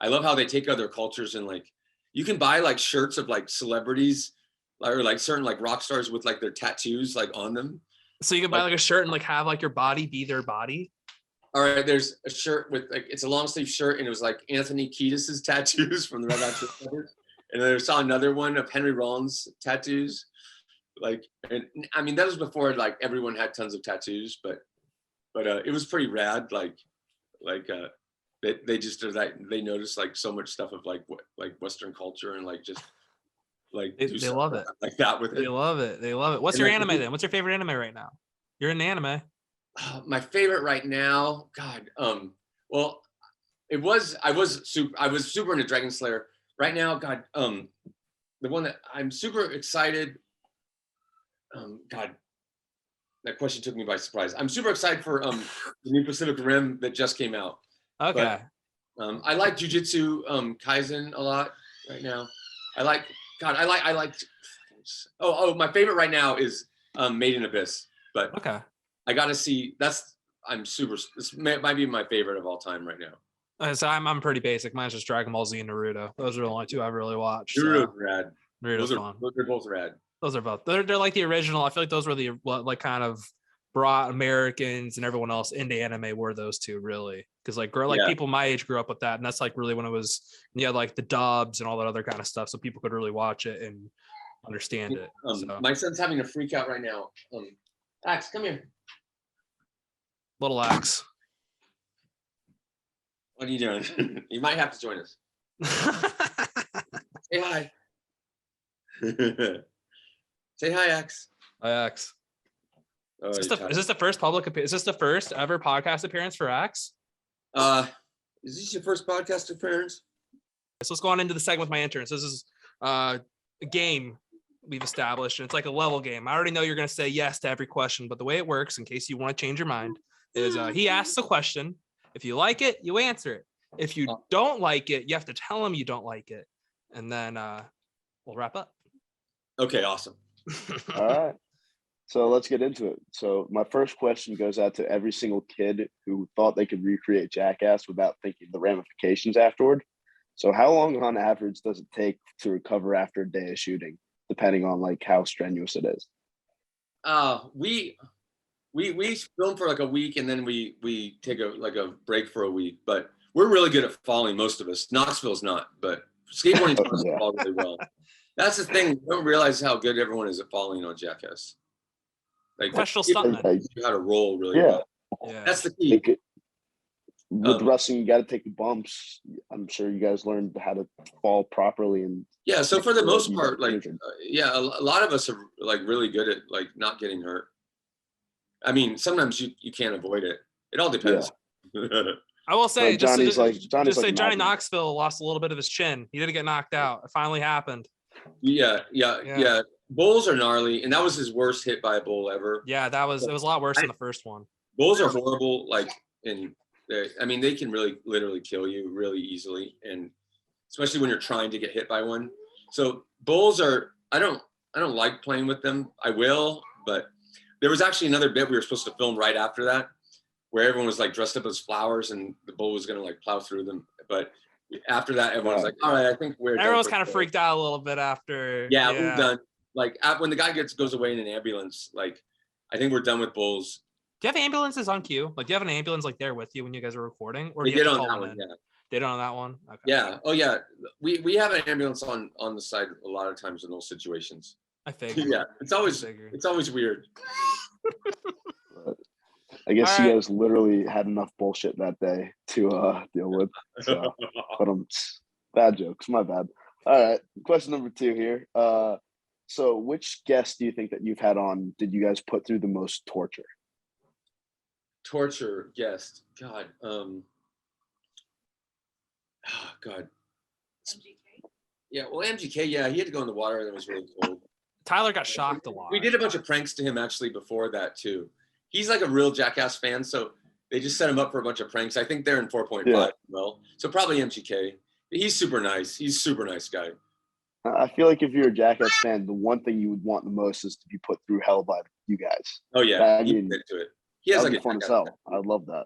I love how they take other cultures and like, you can buy like shirts of like celebrities or like certain like rock stars with like their tattoos like on them. So you can buy like a shirt and like have like your body be their body. All right, there's a shirt with like, it's a long sleeve shirt and it was like Anthony Kiedis's tattoos from the Red Hot Chili Peppers. And then I saw another one of Henry Rollins tattoos. Like, and I mean, that was before like everyone had tons of tattoos, but it was pretty rad. They just like, they noticed like so much stuff of like Western culture and like just like they love it like that with it. They love it. What's and your like, anime then? What's your favorite anime right now? You're in the anime. My favorite right now, God, well, I was super into Dragon Slayer. Right now, God, the one that I'm super excited. God, that question took me by surprise. I'm super excited for the new Pacific Rim that just came out. Okay. But, I like Jujutsu Kaisen a lot right now. I like. My favorite right now is Made in Abyss. But okay, I got to see. This might be my favorite of all time right now. So I'm pretty basic. Mine's just Dragon Ball Z and Naruto. Those are the only two I've really watched. Naruto's rad. Naruto's fun. Those are both rad. Those are both. They're like the original. I feel like those were the like kind of brought Americans and everyone else into anime were those two really, because like people my age grew up with that, and that's like really when it was like the dubs and all that other kind of stuff, so people could really watch it and understand it. My son's having a freak out right now. Axe, come here. Little Axe. What are you doing? You might have to join us. Say hi. Say hi, Axe. Hi, Axe. Oh, is this the first is this the first ever podcast appearance for Axe? Is this your first podcast appearance? So let's go on into the segment with my interns. This is a game we've established, and it's like a level game. I already know you're going to say yes to every question, but the way it works, in case you want to change your mind, is he asks a question. If you like it, you answer it. If you don't like it, you have to tell him you don't like it, and then we'll wrap up. Okay, awesome. All right. So let's get into it. So my first question goes out to every single kid who thought they could recreate Jackass without thinking the ramifications afterward. So how long on average does it take to recover after a day of shooting, depending on like how strenuous it is? We film for like a week and then we take a break for a week, but we're really good at falling, most of us. Knoxville's not, but skateboarding fall really well. That's the thing. You don't realize how good everyone is at falling on Jackass. Like professional stuntman. You how to roll really well. Yeah. That's the key. With wrestling, you got to take the bumps. I'm sure you guys learned how to fall properly. And yeah, so for the most part, like a lot of us are like really good at like not getting hurt. I mean, sometimes you can't avoid it. It all depends. Yeah. I will say, But Johnny's like Johnny Madden. Knoxville lost a little bit of his chin. He didn't get knocked out. It finally happened. Yeah. Bulls are gnarly, and that was his worst hit by a bull ever. Yeah, it was a lot worse than the first one. Bulls are horrible, like, and they can literally kill you really easily, and especially when you're trying to get hit by one. So bulls are, I don't like playing with them. I will, but there was actually another bit we were supposed to film right after that, where everyone was like dressed up as flowers and the bull was going to like plow through them. But after that, everyone's like, all right, I think everyone's kind of freaked out a little bit after. Yeah, we're done. Like when the guy goes away in an ambulance, like I think we're done with bulls. Do you have ambulances on cue? Like, do you have an ambulance like there with you when you guys are recording, or they do you did have to on call that them one, in? yeah. They don't on that one. Okay. Yeah. Oh yeah. We have an ambulance on the side a lot of times in those situations. I figured. Yeah. It's always weird. I guess you guys literally had enough bullshit that day to deal with. So, but bad jokes. My bad. All right. Question number 2 here. So which guest do you think that you've had on did you guys put through the most torture? Torture guest. God. Oh, God. MGK. Yeah, well, MGK, yeah, he had to go in the water and it was really cold. Tyler got shocked a lot. We did a bunch of pranks to him actually before that too. He's like a real Jackass fan, so they just set him up for a bunch of pranks. I think they're in 4.5 as well. So probably MGK. He's super nice. He's a super nice guy. I feel like if you're a Jackass fan, the one thing you would want the most is to be put through hell by you guys. Oh yeah, I mean, into it. He has like a fun as hell. I love that.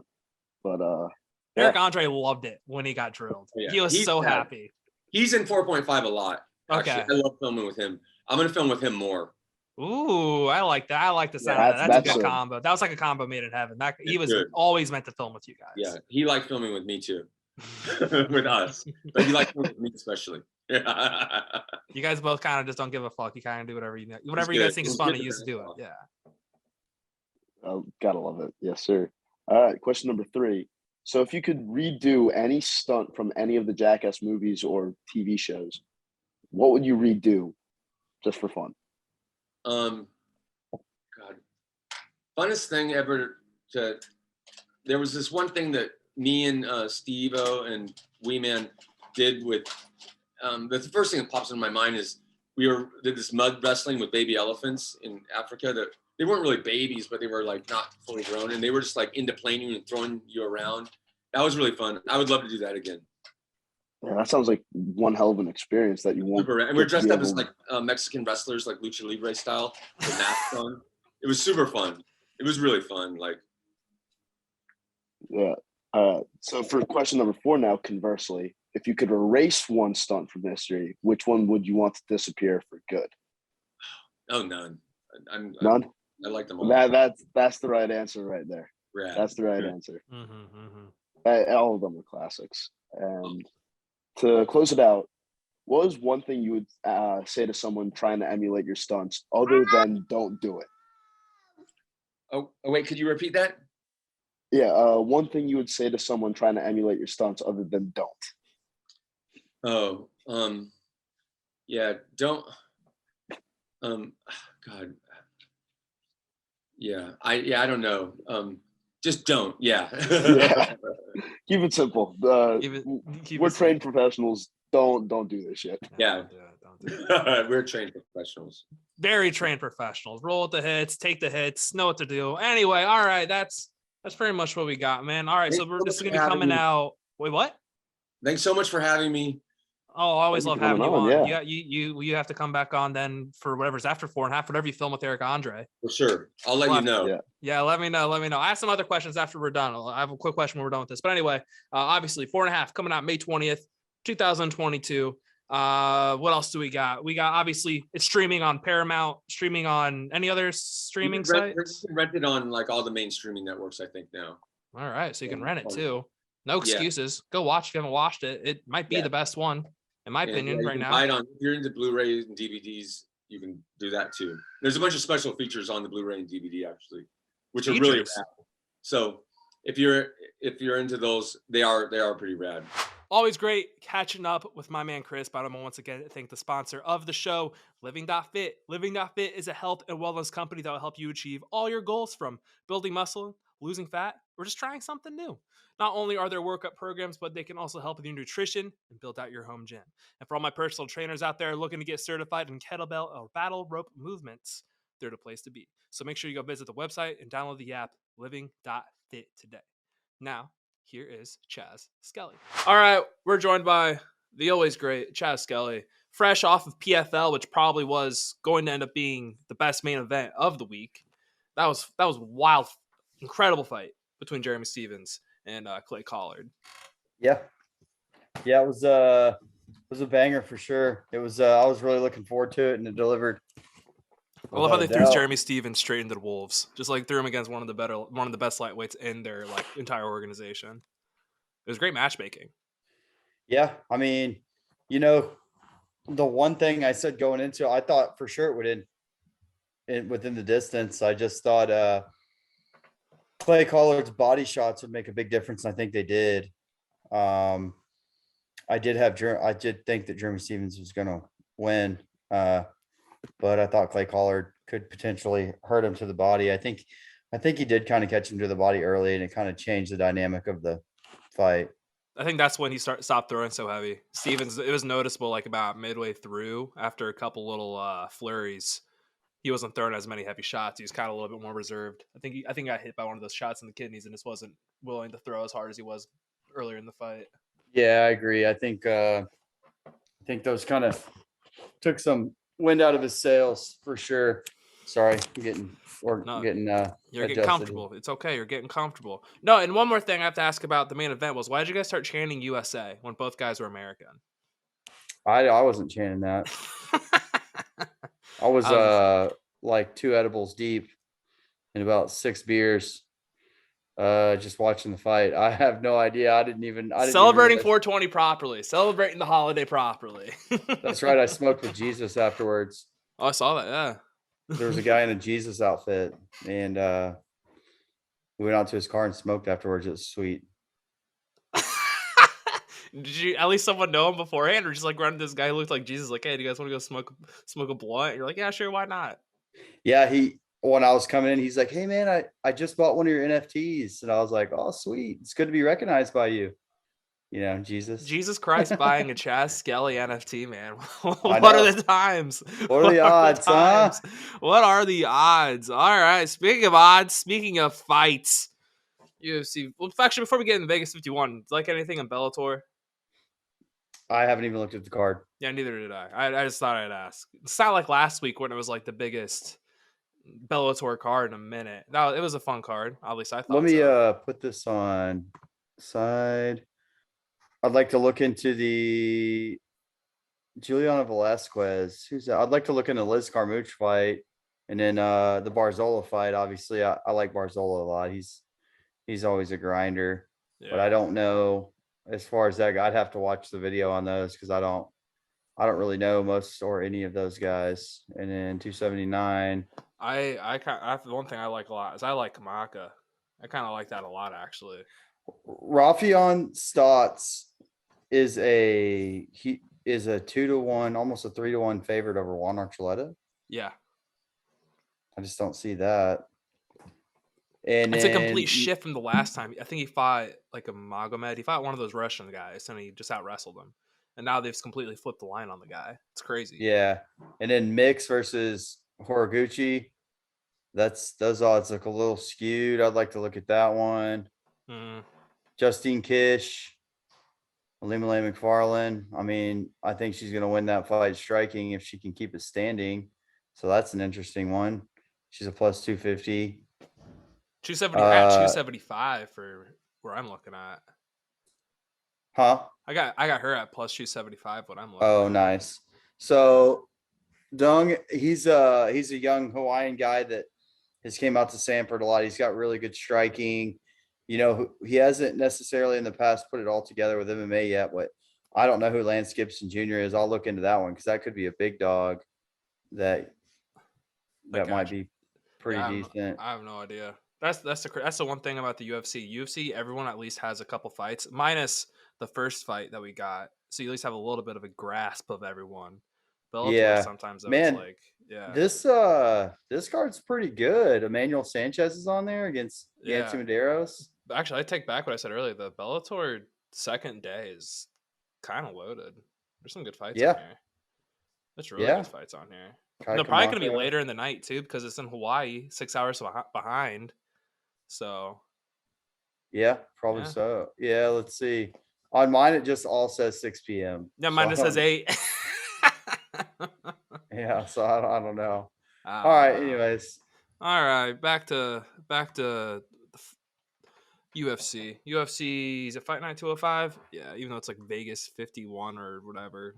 But Eric Andre loved it when he got drilled. Yeah. He was so happy. He's in 4.5 a lot. Actually. Okay. I love filming with him. I'm gonna film with him more. Ooh, I like that. I like the sound of that. That's a good combo. That was like a combo made in heaven. He was always meant to film with you guys. Yeah, he liked filming with me too. With us. But he liked filming with me especially. You guys both kind of just don't give a fuck. You kind of do whatever you guys think is funny. You used to do it. Yeah. Oh, gotta love it. Yes, sir. All right. Question number 3. So if you could redo any stunt from any of the Jackass movies or TV shows, what would you redo just for fun? God, funnest thing ever there was this one thing that me and Steve-O and Wee Man did with, the first thing that pops into my mind is we did this mud wrestling with baby elephants in Africa that they weren't really babies, but they were like not fully grown, and they were just like into playing you and throwing you around. That was really fun. I would love to do that again. Yeah, that sounds like one hell of an experience that you won't. Super, and we're dressed up as like Mexican wrestlers, like lucha libre style, with masks on. It was super fun. It was really fun. Like, yeah. So for question number 4 now, conversely, if you could erase one stunt from history, which one would you want to disappear for good? Oh, none. None. I like them all. That's the right answer right there. Rad. That's the right answer. Mm-hmm. All of them are classics. And to close it out, what was one thing you would say to someone trying to emulate your stunts other than don't do it? Oh, wait, could you repeat that? Yeah, one thing you would say to someone trying to emulate your stunts other than don't. Oh, yeah, don't. God. Yeah, I don't know. Just don't. Yeah. Yeah. Keep it simple. We're trained professionals. Don't do this shit. Yeah. Don't do it. We're trained professionals. Very trained professionals. Roll with the hits, take the hits, know what to do. Anyway, all right, that's pretty much what we got, man. All right, so this is gonna be coming out. Wait, what? Thanks so much for having me. Oh, I always love having you on. Yeah. You have to come back on then for whatever's after 4.5, whatever you film with Eric Andre. For sure. I'll let you know. Yeah, let me know. I have some other questions after we're done. I have a quick question when we're done with this. But anyway, obviously 4.5 coming out May 20th, 2022. What else do we got? We got, obviously, it's streaming on Paramount, streaming on any other streaming sites. You can rent it on like all the main streaming networks, I think, now. All right, so you can rent it too. No excuses. Go watch if you haven't watched it. It might be the best one, in my opinion, right now. Buy it on, if you're into Blu-rays and DVDs, you can do that too. There's a bunch of special features on the Blu-ray and DVD actually, which are really rad. So if you're into those, they are pretty rad. Always great catching up with my man Chris, but I want to once again thank the sponsor of the show, Living.Fit. Living.Fit is a health and wellness company that will help you achieve all your goals, from building muscle, losing fat, or just trying something new. Not only are there workout programs, but they can also help with your nutrition and build out your home gym. And for all my personal trainers out there looking to get certified in kettlebell or battle rope movements, they're the place to be. So make sure you go visit the website and download the app living.fit today. Now, here is Chaz Skelly. All right, we're joined by the always great Chaz Skelly, fresh off of PFL, which probably was going to end up being the best main event of the week. That was wild, incredible fight between Jeremy Stephens and Clay Collard. Yeah, it was a banger for sure. It was I was really looking forward to it, and it delivered. I love how they threw Jeremy Stephens straight into the wolves, just like threw him against one of the best lightweights in their like entire organization. It was great matchmaking. Yeah, I mean, the one thing I said going into, I thought for sure it would end within the distance. I just thought Clay Collard's body shots would make a big difference, and I think they did. I did think that Jeremy Stephens was going to win, but I thought Clay Collard could potentially hurt him to the body. I think he did kind of catch him to the body early, and it kind of changed the dynamic of the fight. I think that's when he stopped throwing so heavy. Stephens, it was noticeable like about midway through after a couple little flurries. He wasn't throwing as many heavy shots. He was kind of a little bit more reserved. I think he got hit by one of those shots in the kidneys and just wasn't willing to throw as hard as he was earlier in the fight. Yeah, I agree. I think those kind of took some wind out of his sails for sure. Sorry, I'm getting you're getting comfortable. It's okay. You're getting comfortable. No, and one more thing I have to ask about the main event was, why did you guys start chanting USA when both guys were American? I wasn't chanting that. I was like 2 edibles deep and about 6 beers, just watching the fight. I have no idea. I didn't celebrating 420 properly, celebrating the holiday properly. That's right. I smoked with Jesus afterwards. Oh, I saw that. Yeah. There was a guy in a Jesus outfit, and we went out to his car and smoked afterwards. It was sweet. Did you at least someone know him beforehand, or just like run this guy who looked like Jesus? Like, hey, do you guys want to go smoke a blunt? And you're like, yeah, sure, why not? Yeah, when I was coming in, he's like, hey man, I just bought one of your NFTs, and I was like, oh sweet, it's good to be recognized by you. Jesus Christ, buying a Chaz Skelly NFT, man. What are the times? What are the odds, huh? What are the odds? All right. Speaking of odds, speaking of fights, UFC. Well, actually, before we get into Vegas 51, like anything on Bellator? I haven't even looked at the card. Yeah, neither did I. I just thought I'd ask. It's not like last week when it was like the biggest Bellator card in a minute. No, it was a fun card. At least I thought. Let me put this on side. I'd like to look into the Juliana Velasquez. Who's that? I'd like to look into Liz Carmouche fight, and then the Barzola fight. Obviously, I like Barzola a lot. He's always a grinder, but I don't know as far as that guy. I'd have to watch the video on those because I don't really know most or any of those guys. And then 279. One thing I like a lot is I like Kamaka. I kind of like that a lot, actually. Rafion Stotts is a 2-1, almost a 3-1 favorite over Juan Archuleta. Yeah, I just don't see that. And it's a complete shift from the last time. I think he fought like a Magomed. He fought one of those Russian guys, and he just out wrestled him. And now they've completely flipped the line on the guy. It's crazy. Yeah, and then Mix versus Horiguchi. Those odds look a little skewed. I'd like to look at that one. Justine Kish, Alimale McFarlane. I mean, I think she's going to win that fight striking if she can keep it standing. So that's an interesting one. She's a plus 250. 270 at 275 for where I'm looking at. Huh? I got her at plus 275. What I'm looking. Oh, nice. So Dung, he's a young Hawaiian guy that has came out to Sanford a lot. He's got really good striking. He hasn't necessarily in the past put it all together with MMA yet, but I don't know who Lance Gibson Jr. is. I'll look into that one because that could be a big dog that might be pretty decent. I have no idea. That's the one thing about the UFC. UFC, everyone at least has a couple fights, minus the first fight that we got. So you at least have a little bit of a grasp of everyone. Bellator sometimes, man, it's like, this card's pretty good. Emmanuel Sanchez is on there against Yancy Medeiros. Actually, I take back what I said earlier. The Bellator second day is kind of loaded. There's some good fights on here. There's really good fights on here. And they're probably going to be later in the night too, because it's in Hawaii, 6 hours behind. So. Yeah, probably so. Yeah, let's see. On mine, it just all says 6 p.m. Yeah, mine just says 8. Yeah, so I don't know. All right, anyways. All right, back to UFC. UFC, is it Fight Night 205? Yeah, even though it's like Vegas 51 or whatever.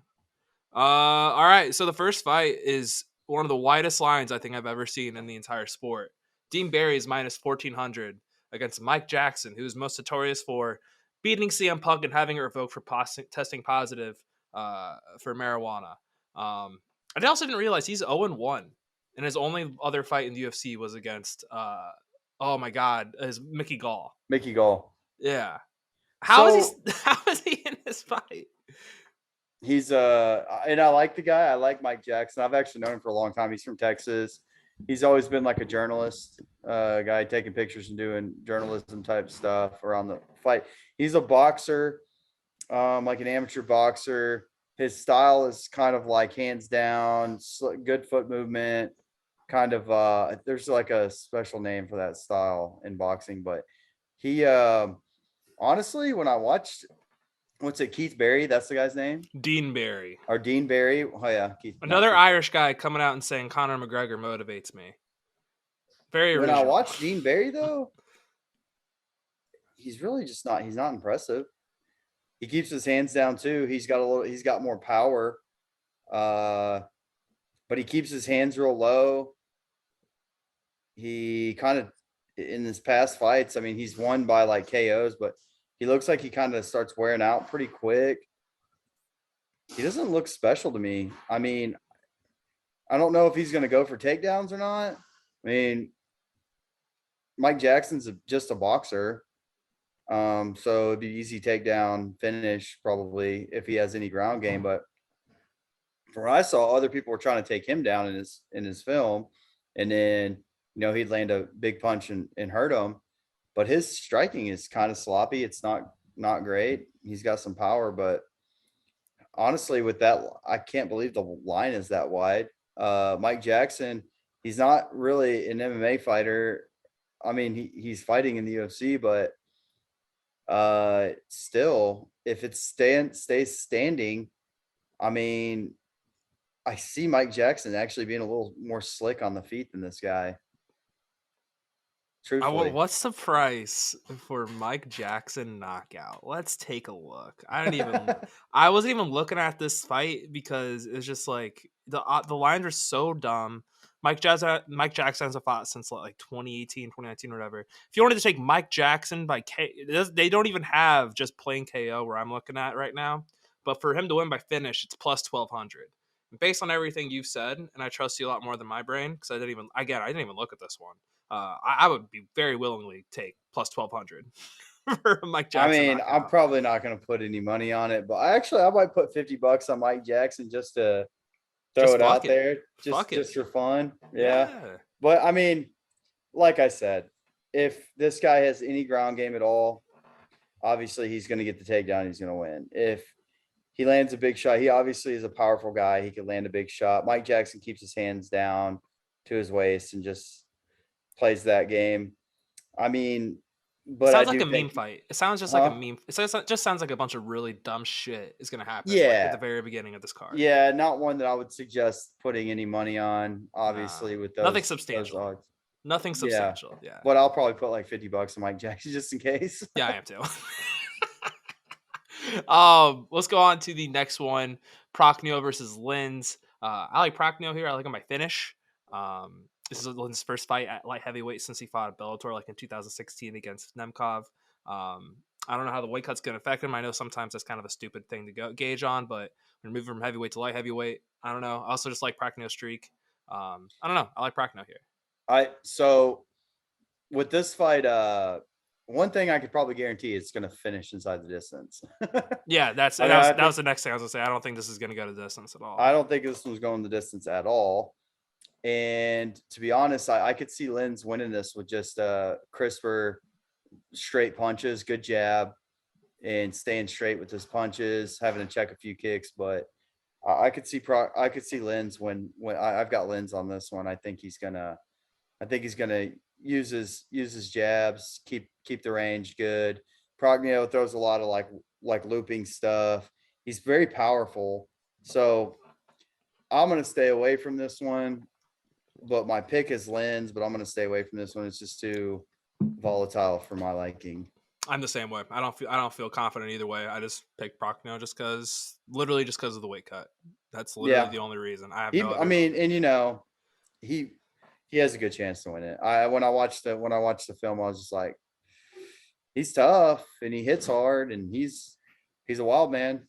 All right, so the first fight is one of the widest lines I think I've ever seen in the entire sport. Dean Barry is minus 1,400 against Mike Jackson, who's most notorious for beating CM Punk and having it revoked for testing positive for marijuana. I also didn't realize he's 0-1, and his only other fight in the UFC was against oh my God, is Mickey Gall. Mickey Gall. Yeah. How is he in this fight? He's and I like the guy. I like Mike Jackson. I've actually known him for a long time. He's from Texas. He's always been like a journalist, guy taking pictures and doing journalism type stuff around the fight. He's a boxer, like an amateur boxer. His style is kind of like hands down, good foot movement, kind of there's like a special name for that style in boxing, but he honestly, when I watched Keith Barry, that's the guy's name? Dean Barry. Or Dean Barry. Oh yeah, Keith. Another Irish guy coming out and saying Conor McGregor motivates me. Very original. When I watch Dean Barry though, he's really just not impressive. He keeps his hands down too. He's got more power. But he keeps his hands real low. He kind of, in his past fights, I mean, he's won by like KOs, but he looks like he kind of starts wearing out pretty quick. He doesn't look special to me. I mean, I don't know if he's going to go for takedowns or not. I mean, Mike Jackson's just a boxer. So it'd be easy takedown finish probably if he has any ground game. But from what I saw, other people were trying to take him down in his film, and then he'd land a big punch and hurt him. But his striking is kind of sloppy. It's not great. He's got some power, but honestly, with that, I can't believe the line is that wide. Mike Jackson, he's not really an MMA fighter. I mean, he's fighting in the UFC, but still, if it stays standing, I mean, I see Mike Jackson actually being a little more slick on the feet than this guy. Truthfully. What's the price for Mike Jackson knockout? Let's take a look. I wasn't even looking at this fight because it's just like the lines are so dumb. Mike Jackson hasn't fought since like 2018, 2019 or whatever. If you wanted to take Mike Jackson by they don't even have just plain KO where I'm looking at right now. But for him to win by finish, it's plus 1,200. Based on everything you've said, and I trust you a lot more than my brain because I didn't even look at this one. I would be very willingly take plus 1,200 for Mike Jackson. I mean, I'm probably not going to put any money on it, but I might put $50 on Mike Jackson just to throw it out there, just for fun. Yeah. But I mean, like I said, if this guy has any ground game at all, obviously he's going to get the takedown. He's going to win. If he lands a big shot, he obviously is a powerful guy. He could land a big shot. Mike Jackson keeps his hands down to his waist and just plays that game. I mean, but it sounds like a meme fight. It sounds just like a meme. It just sounds like a bunch of really dumb shit is going to happen. Yeah, at the very beginning of this card. Yeah, not one that I would suggest putting any money on. Obviously, with those nothing substantial. Nothing substantial. Yeah, but I'll probably put like $50 on Mike Jackson just in case. Yeah, I am too. Let's go on to the next one. Prochnio versus Lins. I like Prochnio here. I like him by finish. This is Lin's first fight at light heavyweight since he fought at Bellator like in 2016 against Nemkov. I don't know how the weight cut's going to affect him. I know sometimes that's kind of a stupid thing to gauge on, but when moving from heavyweight to light heavyweight, I don't know. I also just like Prochnio's streak. I don't know. I like Prochnio here. So with this fight, one thing I could probably guarantee it's going to finish inside the distance. Yeah, that was the next thing I was going to say. I don't think this is going to go to distance at all. I don't think this one's going the distance at all. And to be honest, I could see Lins winning this with just crisper straight punches, good jab, and staying straight with his punches, having to check a few kicks. But I could see Lenz when I've got Lenz on this one. I think he's gonna use his jabs, keep the range good. Progno throws a lot of like looping stuff. He's very powerful. So I'm gonna stay away from this one. But my pick is Lenz, but I'm gonna stay away from this one. It's just too volatile for my liking. I'm the same way. I don't feel confident either way. I just picked Procno just because of the weight cut. That's literally the only reason. I have I mean, and he has a good chance to win it. When I watched the film, I was just like, he's tough and he hits hard and he's a wild man.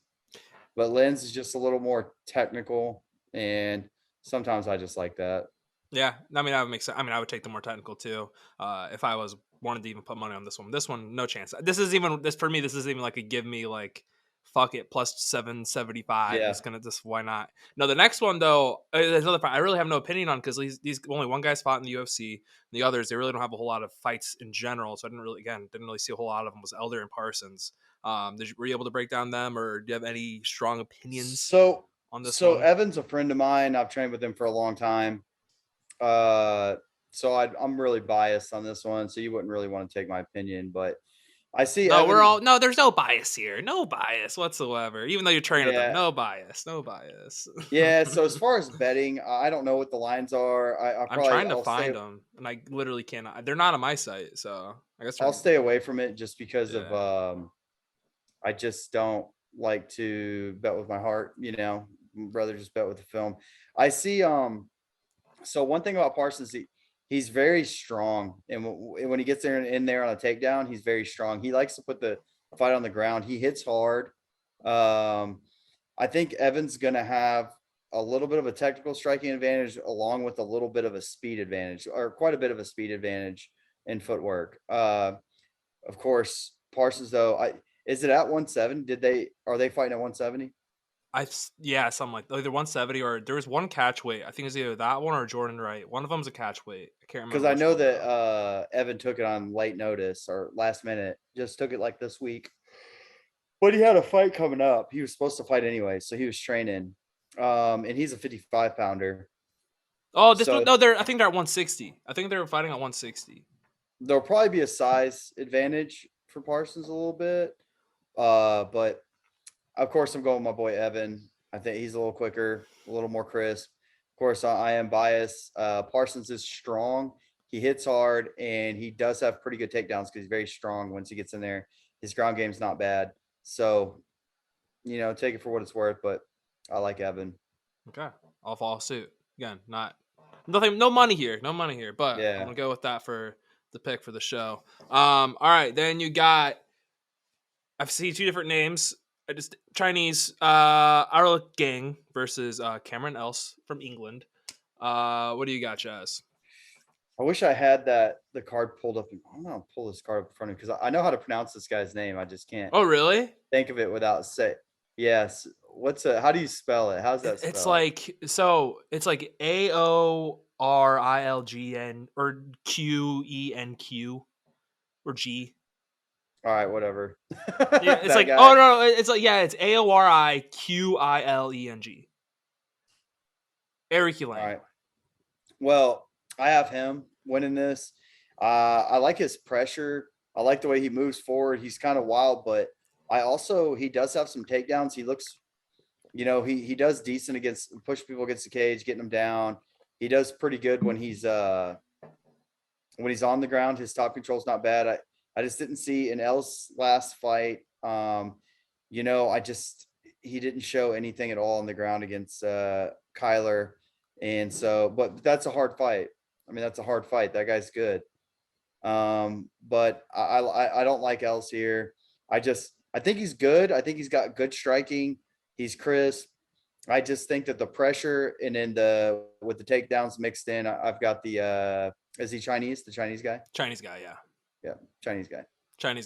But Lenz is just a little more technical, and sometimes I just like that. Yeah, I mean, that would make sense. I mean, I would take the more technical too. If I wanted to even put money on this one. This one, no chance. This isn't even like a give me like fuck it plus 775. Yeah. It's gonna just why not? No, the next one though, there's another fight I really have no opinion on because these only one guy's fought in the UFC. The others they really don't have a whole lot of fights in general. So I didn't really see a whole lot of them. Was Elder and Parsons. Were you able to break down them, or do you have any strong opinions on this? So one? Evan's a friend of mine. I've trained with him for a long time. So I'm really biased on this one, so you wouldn't really want to take my opinion, but I see. No, there's no bias here, no bias whatsoever. Even though you're training with them, no bias. Yeah. So as far as betting, I don't know what the lines are. I'm trying to find them, and I literally cannot. They're not on my site, so I guess I'll stay away from it just because of I just don't like to bet with my heart. Rather just bet with the film. I see. So one thing about Parsons, he's very strong, and when he gets in there on a takedown, he's very strong. He likes to put the fight on the ground. He hits hard. I think Evan's gonna have a little bit of a technical striking advantage, along with a little bit of a speed advantage, or quite a bit of a speed advantage in footwork. Of course, Parsons though, is it at 170? Are they fighting at 170? Something like either 170 or there was one catch weight. I think it's either that one or Jordan Wright. One of them's a catch weight. I can't remember. Because I know that Evan took it on late notice or last minute. Just took it like this week. But he had a fight coming up. He was supposed to fight anyway, so he was training. And he's a 55 pounder. Oh, I think they're at 160. I think they're fighting at 160. There'll probably be a size advantage for Parsons a little bit. But of course, I'm going with my boy Evan. I think he's a little quicker, a little more crisp. Of course, I am biased. Parsons is strong. He hits hard, and he does have pretty good takedowns because he's very strong once he gets in there. His ground game's not bad. So, take it for what it's worth, but I like Evan. Okay. I'll follow suit. Again, no money here, but yeah. I'm going to go with that for the pick for the show. All right, then you got, I've seen two different names. Chinese Arla Gang versus Cameron Else from England. What do you got, Chaz? I wish I had the card pulled up. I'm gonna pull this card up in front of me because I know how to pronounce this guy's name. I just can't. Oh, really? Think of it without say. Yes. How do you spell it? How's that spelled? It's like AORILGN or QENQ or G. All right, whatever. Yeah, it's like guy. Oh no, it's like it's AORIQILENG. Eric Elaine. All right. Well, I have him winning this. I like his pressure. I like the way he moves forward. He's kind of wild, but he does have some takedowns. He looks, he does decent push people against the cage, getting them down. He does pretty good when he's on the ground. His top control's not bad. I just didn't see in El's last fight. He didn't show anything at all on the ground against Kyler. And so, but that's a hard fight. I mean, that's a hard fight. That guy's good. But I don't like El's here. I think he's good. I think he's got good striking. He's crisp. I just think that the pressure and then with the takedowns mixed in, I've got is he Chinese? The Chinese guy? Chinese guy, yeah. Yeah, Chinese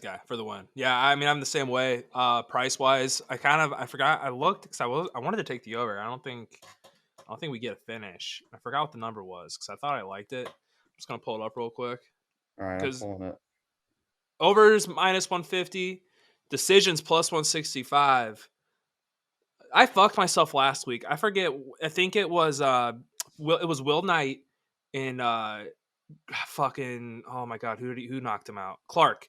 guy for the win. Yeah, I mean, I'm the same way. Price wise, I forgot. I looked because I wanted to take the over. I don't think we get a finish. I forgot what the number was because I thought I liked it. I'm just gonna pull it up real quick. All right, I'm pulling it. overs minus 150, decisions plus 165. I fucked myself last week. I forget. I think it was Will Knight in fucking, oh my god, who knocked him out? Clark.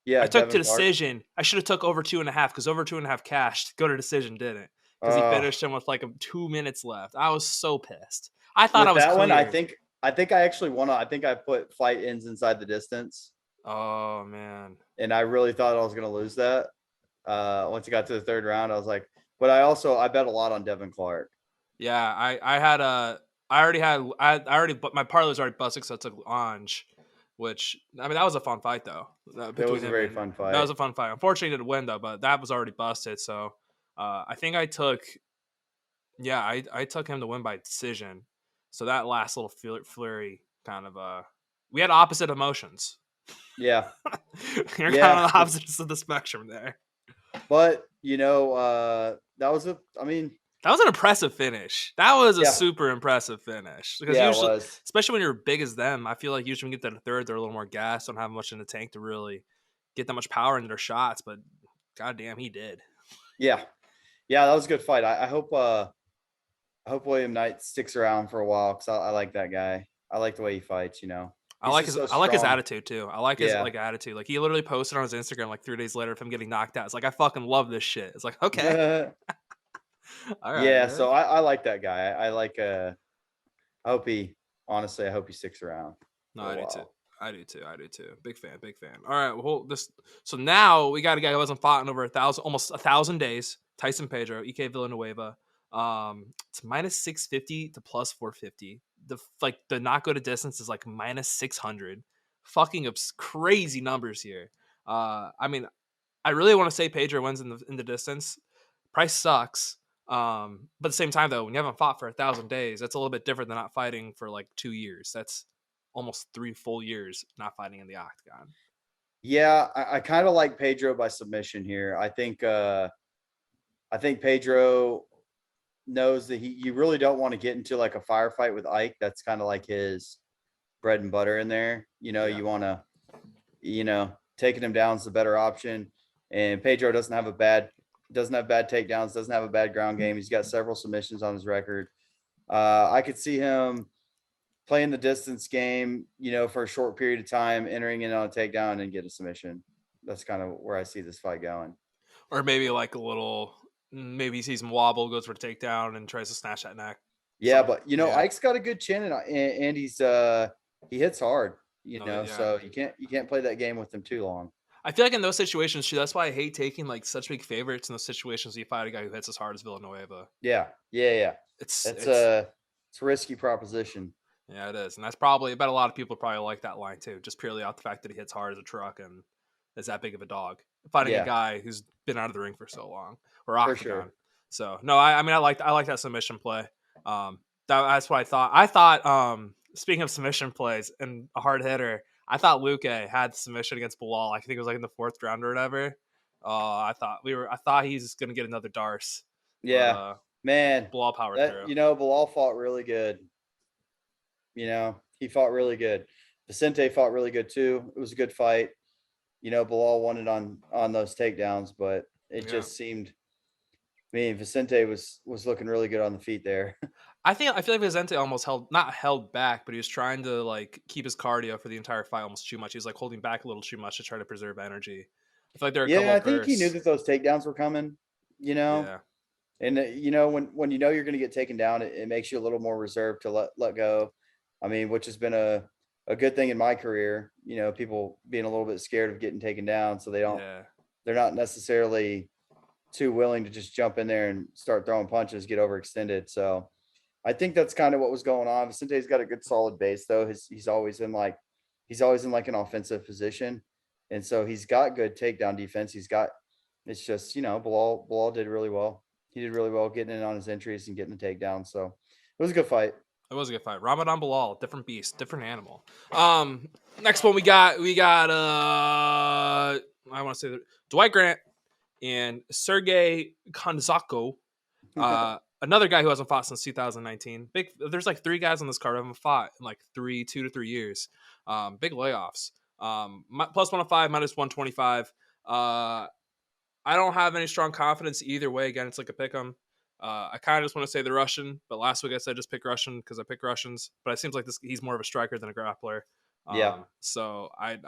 Yeah, I took to Devin Clark. decision. I should have took over 2.5 because over 2.5 cashed. Go to decision, didn't, because he finished him with like 2 minutes left. I was so pissed. I thought With I was that clear. one, I think I actually won. I think I put fight ends inside the distance, Oh man. and I really thought I was going to lose that. Once it got to the third round, I was like, but I bet a lot on Devin Clark. Yeah, my parlay was already busted, so I took Ange, which, I mean, that was a fun fight though. It was a very fun fight. That was a fun fight. Unfortunately, he didn't win though, but that was already busted. So I think I took him to win by decision. So that last little flurry kind of we had opposite emotions. Yeah. You're kind of on the opposites of the spectrum there. But that was an impressive finish. That was a super impressive finish. Because usually, it was. especially when you're big as them, I feel like usually when you get to the third, they're a little more gassed, don't have much in the tank to really get that much power into their shots. But goddamn, he did. Yeah, that was a good fight. I hope William Knight sticks around for a while because I like that guy. I like the way he fights. I like his attitude too. I like his attitude. Like, he literally posted on his Instagram like 3 days later of him getting knocked out. It's like, I fucking love this shit. It's like, okay. All right, yeah, man. so I like that guy. I like I hope he sticks around. No, I do too. Big fan. All right, well, so now we got a guy who hasn't fought in over almost 1,000 days. Tyson Pedro, EK Villanueva. It's minus 650 to plus 450. The not go to distance is like minus 600. Fucking crazy numbers here. I mean, I really want to say Pedro wins in the distance. Price sucks. But at the same time though, when you haven't fought for 1,000 days, that's a little bit different than not fighting for like 2 years. That's almost 3 full years not fighting in the octagon. Yeah, I kind of like Pedro by submission here. I think Pedro knows that you really don't want to get into like a firefight with Ike. That's kind of like his bread and butter in there. You want to, taking him down is the better option. And Pedro doesn't have bad takedowns, doesn't have a bad ground game. He's got several submissions on his record. I could see him playing the distance game, for a short period of time, entering in on a takedown and get a submission. That's kind of where I see this fight going. Or maybe like maybe he sees him wobble, goes for a takedown and tries to snatch that neck. Yeah, but Ike's got a good chin and he's he hits hard, so you can't play that game with him too long. I feel like in those situations too, that's why I hate taking like such big favorites in those situations. You fight a guy who hits as hard as Villanueva. Yeah. It's a risky proposition. Yeah, it is. And that's probably, I bet a lot of people probably like that line too, just purely off the fact that he hits hard as a truck and is that big of a dog. Fighting a guy who's been out of the ring for so long, or octagon. Sure. So no, I mean, I like that submission play. That's what I thought. I thought, speaking of submission plays and a hard hitter, I thought Luque had submission against Bilal. I think it was like in the 4th round or whatever. I thought he's gonna get another Darce. Yeah, man. Bilal powered through. Bilal fought really good. He fought really good. Vicente fought really good too. It was a good fight. Bilal won it on those takedowns, but it just seemed. I mean, Vicente was looking really good on the feet there. I feel like Vicente almost not held back, but he was trying to like keep his cardio for the entire fight almost too much. He was like holding back a little too much to try to preserve energy. I feel like there are a couple I think he knew that those takedowns were coming, Yeah. And when you're going to get taken down, it makes you a little more reserved to let go. I mean, which has been a good thing in my career, people being a little bit scared of getting taken down, so they're not necessarily too willing to just jump in there and start throwing punches, get overextended. So I think that's kind of what was going on. Vicente's got a good solid base though. He's always in like an offensive position. And so he's got good takedown defense. It's just, Bilal did really well. He did really well getting in on his entries and getting the takedown. So it was a good fight. It was a good fight. Ramadan Bilal, different beast, different animal. Next one we got I want to say Dwight Grant and Sergey Konzako. Another guy who hasn't fought since 2019. There's like 3 guys on this card who haven't fought in like 2 to 3 years. Big layoffs. Plus 105, minus 125. I don't have any strong confidence either way. Again, it's like a pick 'em. I kind of just want to say the Russian, but last week I said just pick Russian because I pick Russians. But it seems like he's more of a striker than a grappler. Yeah. So I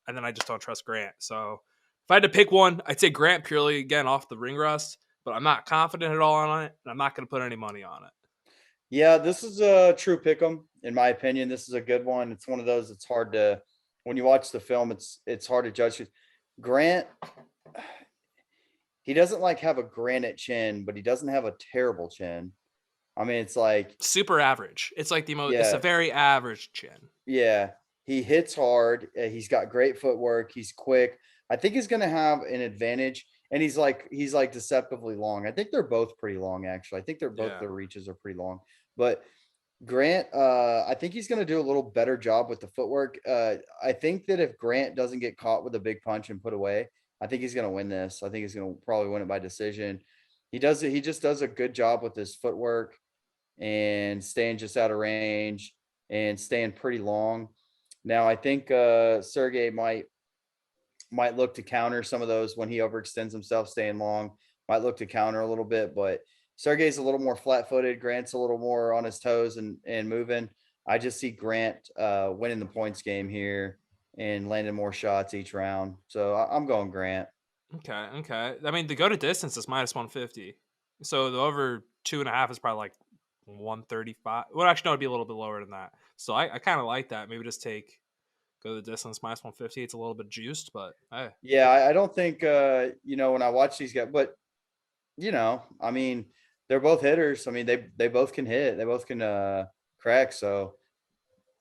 and then I just don't trust Grant. So if I had to pick one, I'd say Grant purely again off the ring rust. But I'm not confident at all on it, and I'm not going to put any money on it. Yeah, this is a true pick 'em, in my opinion. This is a good one. It's one of those. It's hard to when you watch the film. It's hard to judge. Grant, he doesn't like have a granite chin, but he doesn't have a terrible chin. I mean, it's like super average. It's like the most. It's a very average chin. Yeah, he hits hard. He's got great footwork. He's quick. I think he's going to have an advantage, and he's like deceptively long. I think they're both pretty long, actually. I think they're both their reaches are pretty long. But Grant, I think he's going to do a little better job with the footwork. I think that if Grant doesn't get caught with a big punch and put away, I think he's going to win this. I think he's going to probably win it by decision. He just does a good job with his footwork and staying just out of range and staying pretty long. Now, I think Sergey might look to counter some of those when he overextends himself, staying long. Might look to counter a little bit, but Sergey's a little more flat-footed. Grant's a little more on his toes and moving. I just see Grant winning the points game here and landing more shots each round. So I'm going Grant. Okay. I mean, the go to distance is minus 150. So the over 2.5 is probably like 135. Well, actually, no, it'd be a little bit lower than that. So I kind of like that. Maybe just go the distance minus 150. It's a little bit juiced, but hey. Yeah, I don't think when I watch these guys, but I mean, they're both hitters. I mean, they both can hit. They both can crack. So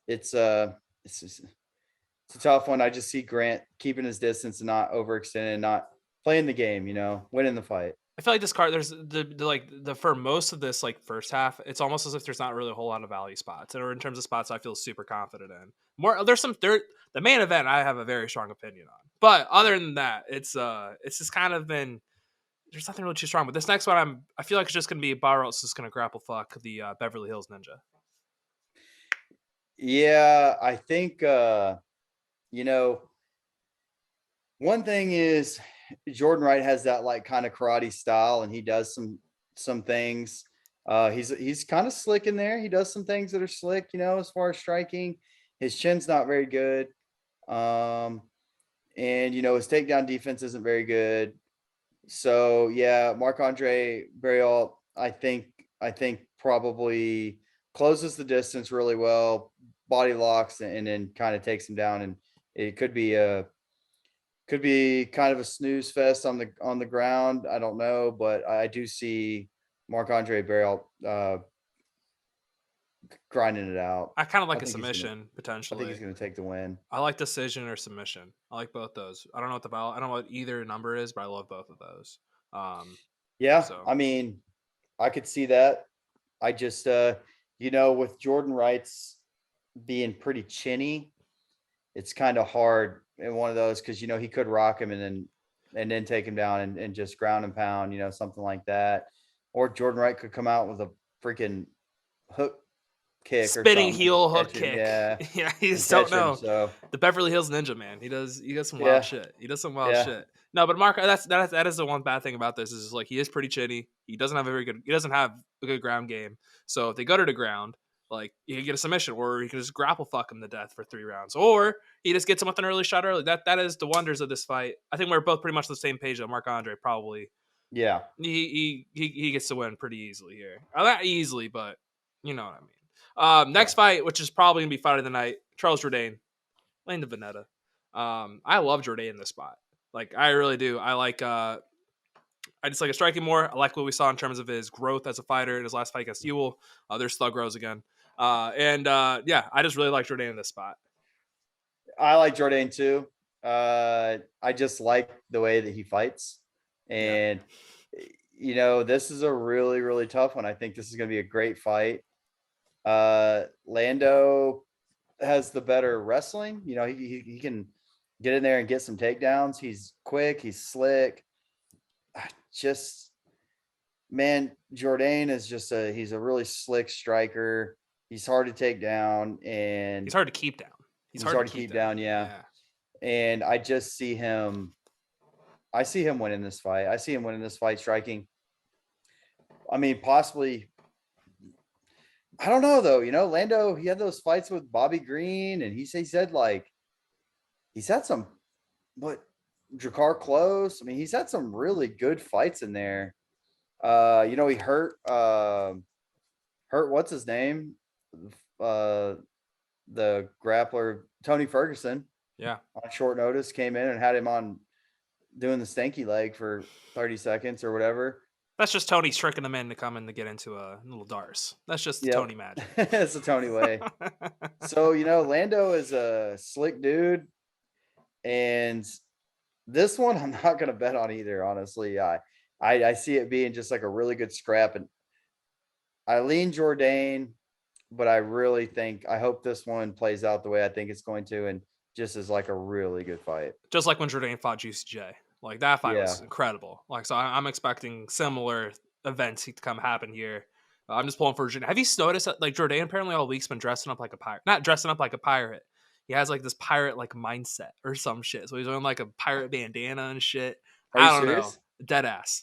it's a tough one. I just see Grant keeping his distance and not overextending, not playing the game. Winning the fight. I feel like this card, there's the for most of this like first half, it's almost as if there's not really a whole lot of value spots, or in terms of spots I feel super confident in. The main event I have a very strong opinion on, but other than that, it's just kind of been. There's nothing really too strong, but this next one, I feel like it's just going to be Barrel's just going to grapple fuck the Beverly Hills Ninja. Yeah, I think one thing is Jordan Wright has that like kind of karate style, and he does some things. He's kind of slick in there. He does some things that are slick, as far as striking. His chin's not very good, and his takedown defense isn't very good. So yeah, Marc-Andre Barriault, I think probably closes the distance really well, body locks, and then kind of takes him down. And it could be kind of a snooze fest on the ground. I don't know, but I do see Marc-Andre Barriault grinding it out. I kind of like a submission potentially. I think he's going to take the win. I like decision or submission. I like both those. I don't know what either number is, but I love both of those. I mean, I could see that. I just with Jordan Wright's being pretty chinny, it's kind of hard in one of those because he could rock him and then take him down and just ground and pound, something like that. Or Jordan Wright could come out with a freaking hook kick, spinning heel hook kick. Yeah, you just don't know. So the Beverly Hills Ninja, man, he does some wild shit. He does some wild shit. No, but Mark, that is the one bad thing about this is like he is pretty chinny. He doesn't have a good ground game. So if they go to the ground, like he can get a submission, or he can just grapple fuck him to death for 3 rounds, or he just gets him with an early shot early. That is the wonders of this fight. I think we're both pretty much on the same page that Marc-Andre probably. Yeah, he gets to win pretty easily here. Not easily, but you know what I mean. Next fight, which is probably gonna be fight of the night, Charles Jourdain, Lane to Veneta. I love Jourdain in this spot. Like I really do. I just like a striking more. I like what we saw in terms of his growth as a fighter in his last fight against Ewell. There's Thug Rose again. I just really like Jourdain in this spot. I like Jourdain too. I just like the way that he fights. And, this is a really, really tough one. I think this is going to be a great fight. Lando has the better wrestling. He can get in there and get some takedowns. He's quick. He's slick. Jourdain is he's a really slick striker. He's hard to take down, and he's hard to keep down. He's hard to keep down. Yeah. and I just see him. I see him winning this fight. I see him winning this fight, striking. I mean, possibly. I don't know though. Lando, he had those fights with Bobby Green, and he said like he's had some, but Drakkar Close. I mean, he's had some really good fights in there. He hurt what's his name? The grappler Tony Ferguson. Yeah. On short notice, came in and had him on doing the stanky leg for 30 seconds or whatever. That's just Tony tricking them in to come in to get into a little Dars. That's just the Tony magic. It's a Tony way. So, Lando is a slick dude. And this one, I'm not going to bet on either, honestly. I see it being just like a really good scrap. And I lean Jourdain, but I hope this one plays out the way I think it's going to. And just is like a really good fight. Just like when Jourdain fought Juicy J. Like that fight was incredible. Like, so I'm expecting similar events to come happen here. I'm just pulling for Jourdain. Have you noticed that like Jourdain apparently all week's been dressing up like a pirate? Not dressing up like a pirate. He has like this pirate like mindset or some shit. So he's wearing like a pirate bandana and shit. I don't know. Dead ass.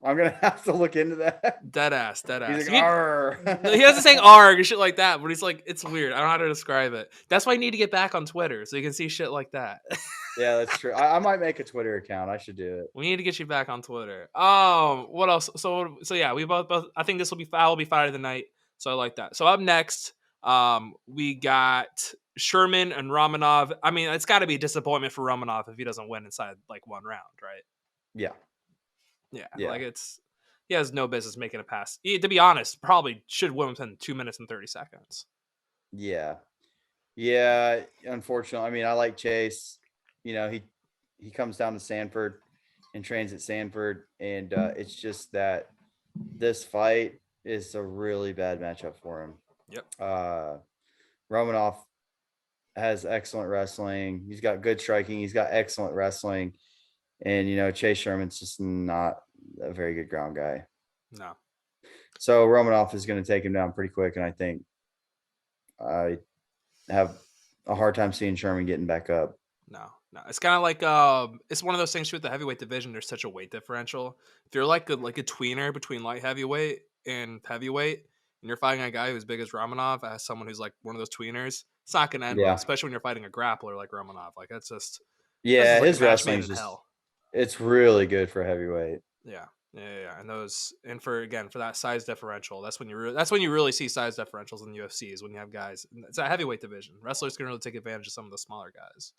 I'm gonna have to look into that. Dead ass. He's like, Arr. He doesn't say arg or shit like that, but he's like, it's weird. I don't know how to describe it. That's why you need to get back on Twitter so you can see shit like that. Yeah, that's true. I might make a Twitter account. I should do it. We need to get you back on Twitter. What else? So yeah, we both. I think this will be fight of the night. So I like that. So up next, we got Sherman and Romanov. I mean, it's got to be a disappointment for Romanov if he doesn't win inside like one round, right? Yeah. Like he has no business making a pass. To be honest, probably should win within 2 minutes and 30 seconds. Yeah. Unfortunately, I mean, I like Chase. He comes down to Sanford and trains at Sanford, and it's just that this fight is a really bad matchup for him. Yep. Romanov has excellent wrestling. He's got good striking. He's got excellent wrestling. And, Chase Sherman's just not a very good ground guy. No. So Romanov is going to take him down pretty quick. And I think I have a hard time seeing Sherman getting back up. No. It's kind of like it's one of those things with the heavyweight division. There's such a weight differential. If you're like a tweener between light heavyweight and heavyweight, and you're fighting a guy who's big as Romanov as someone who's like one of those tweeners, it's not going to end well, especially when you're fighting a grappler like Romanov. Like that's just like his wrestling is hell. It's really good for heavyweight. Yeah. And for that size differential, that's when you really see size differentials in the UFC is when you have guys. It's a heavyweight division. Wrestlers can really take advantage of some of the smaller guys.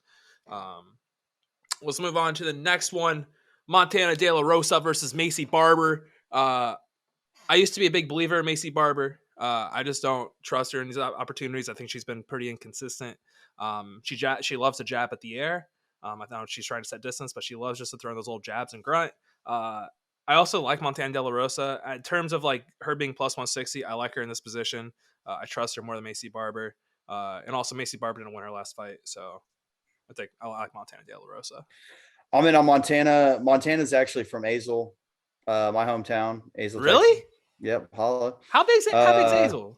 Let's move on to the next one: Montana De La Rosa versus Macy Barber. I used to be a big believer in Macy Barber. I just don't trust her in these opportunities. I think she's been pretty inconsistent. She loves to jab at the air. I know she's trying to set distance, but she loves just to throw those little jabs and grunt. I also like Montana De La Rosa. In terms of like her being plus 160, I like her in this position. I trust her more than Macy Barber. And also Macy Barber didn't win her last fight, so I think I like Montana De La Rosa. I'm in on Montana. Montana's actually from Azle, my hometown. Azle. Really? Texas. Yep. Holla. How big's Azle?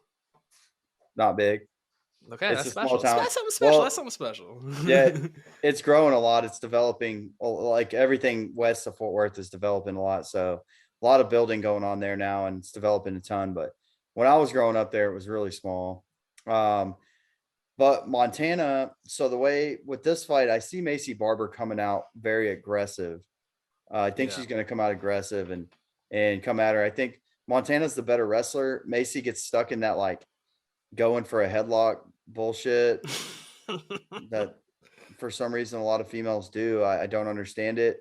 Not big. Okay, it's that's special. That's something special. Well, that's something special. Yeah, it's growing a lot. It's developing. Like everything west of Fort Worth is developing a lot. So a lot of building going on there now, and it's developing a ton. But when I was growing up there, it was really small. But Montana. So the way with this fight, I see Macy Barber coming out very aggressive. I think she's going to come out aggressive and come at her. I think Montana's the better wrestler. Macy gets stuck in that like going for a headlock bullshit that for some reason a lot of females do. I don't understand it.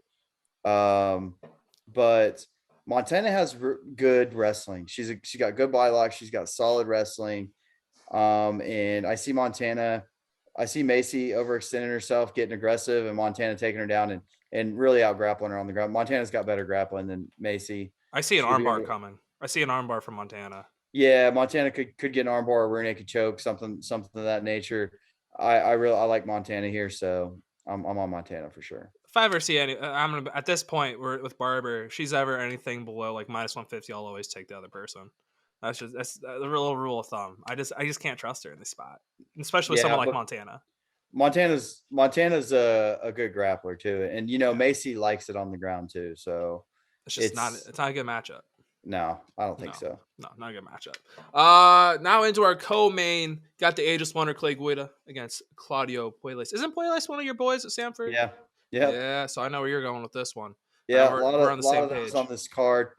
But Montana has good wrestling. She got good bylock. She's got solid wrestling. And I see Macy overextending herself, getting aggressive, and Montana taking her down and really out grappling her on the ground. Montana's got better grappling than Macy. I see an armbar coming. I see an armbar from Montana. Yeah, Montana could get an armbar or rear naked choke, something of that nature. I like Montana here, so I'm on Montana for sure. If I ever see any, I'm gonna at this point with Barber, if she's ever anything below like minus 150, I'll always take the other person. That's the real rule of thumb. I just can't trust her in this spot, especially with someone like Montana. Montana's a good grappler too, and Macy likes it on the ground too. So It's just not a good matchup. No, I don't think No. so. No, not a good matchup. Now into our co-main, got the Aegis Wonder Clay Guida against Claudio Puelles. Isn't Puelles one of your boys at Sanford? Yeah. Yeah, so I know where you're going with this one. Yeah, We're on the same of those page on this card.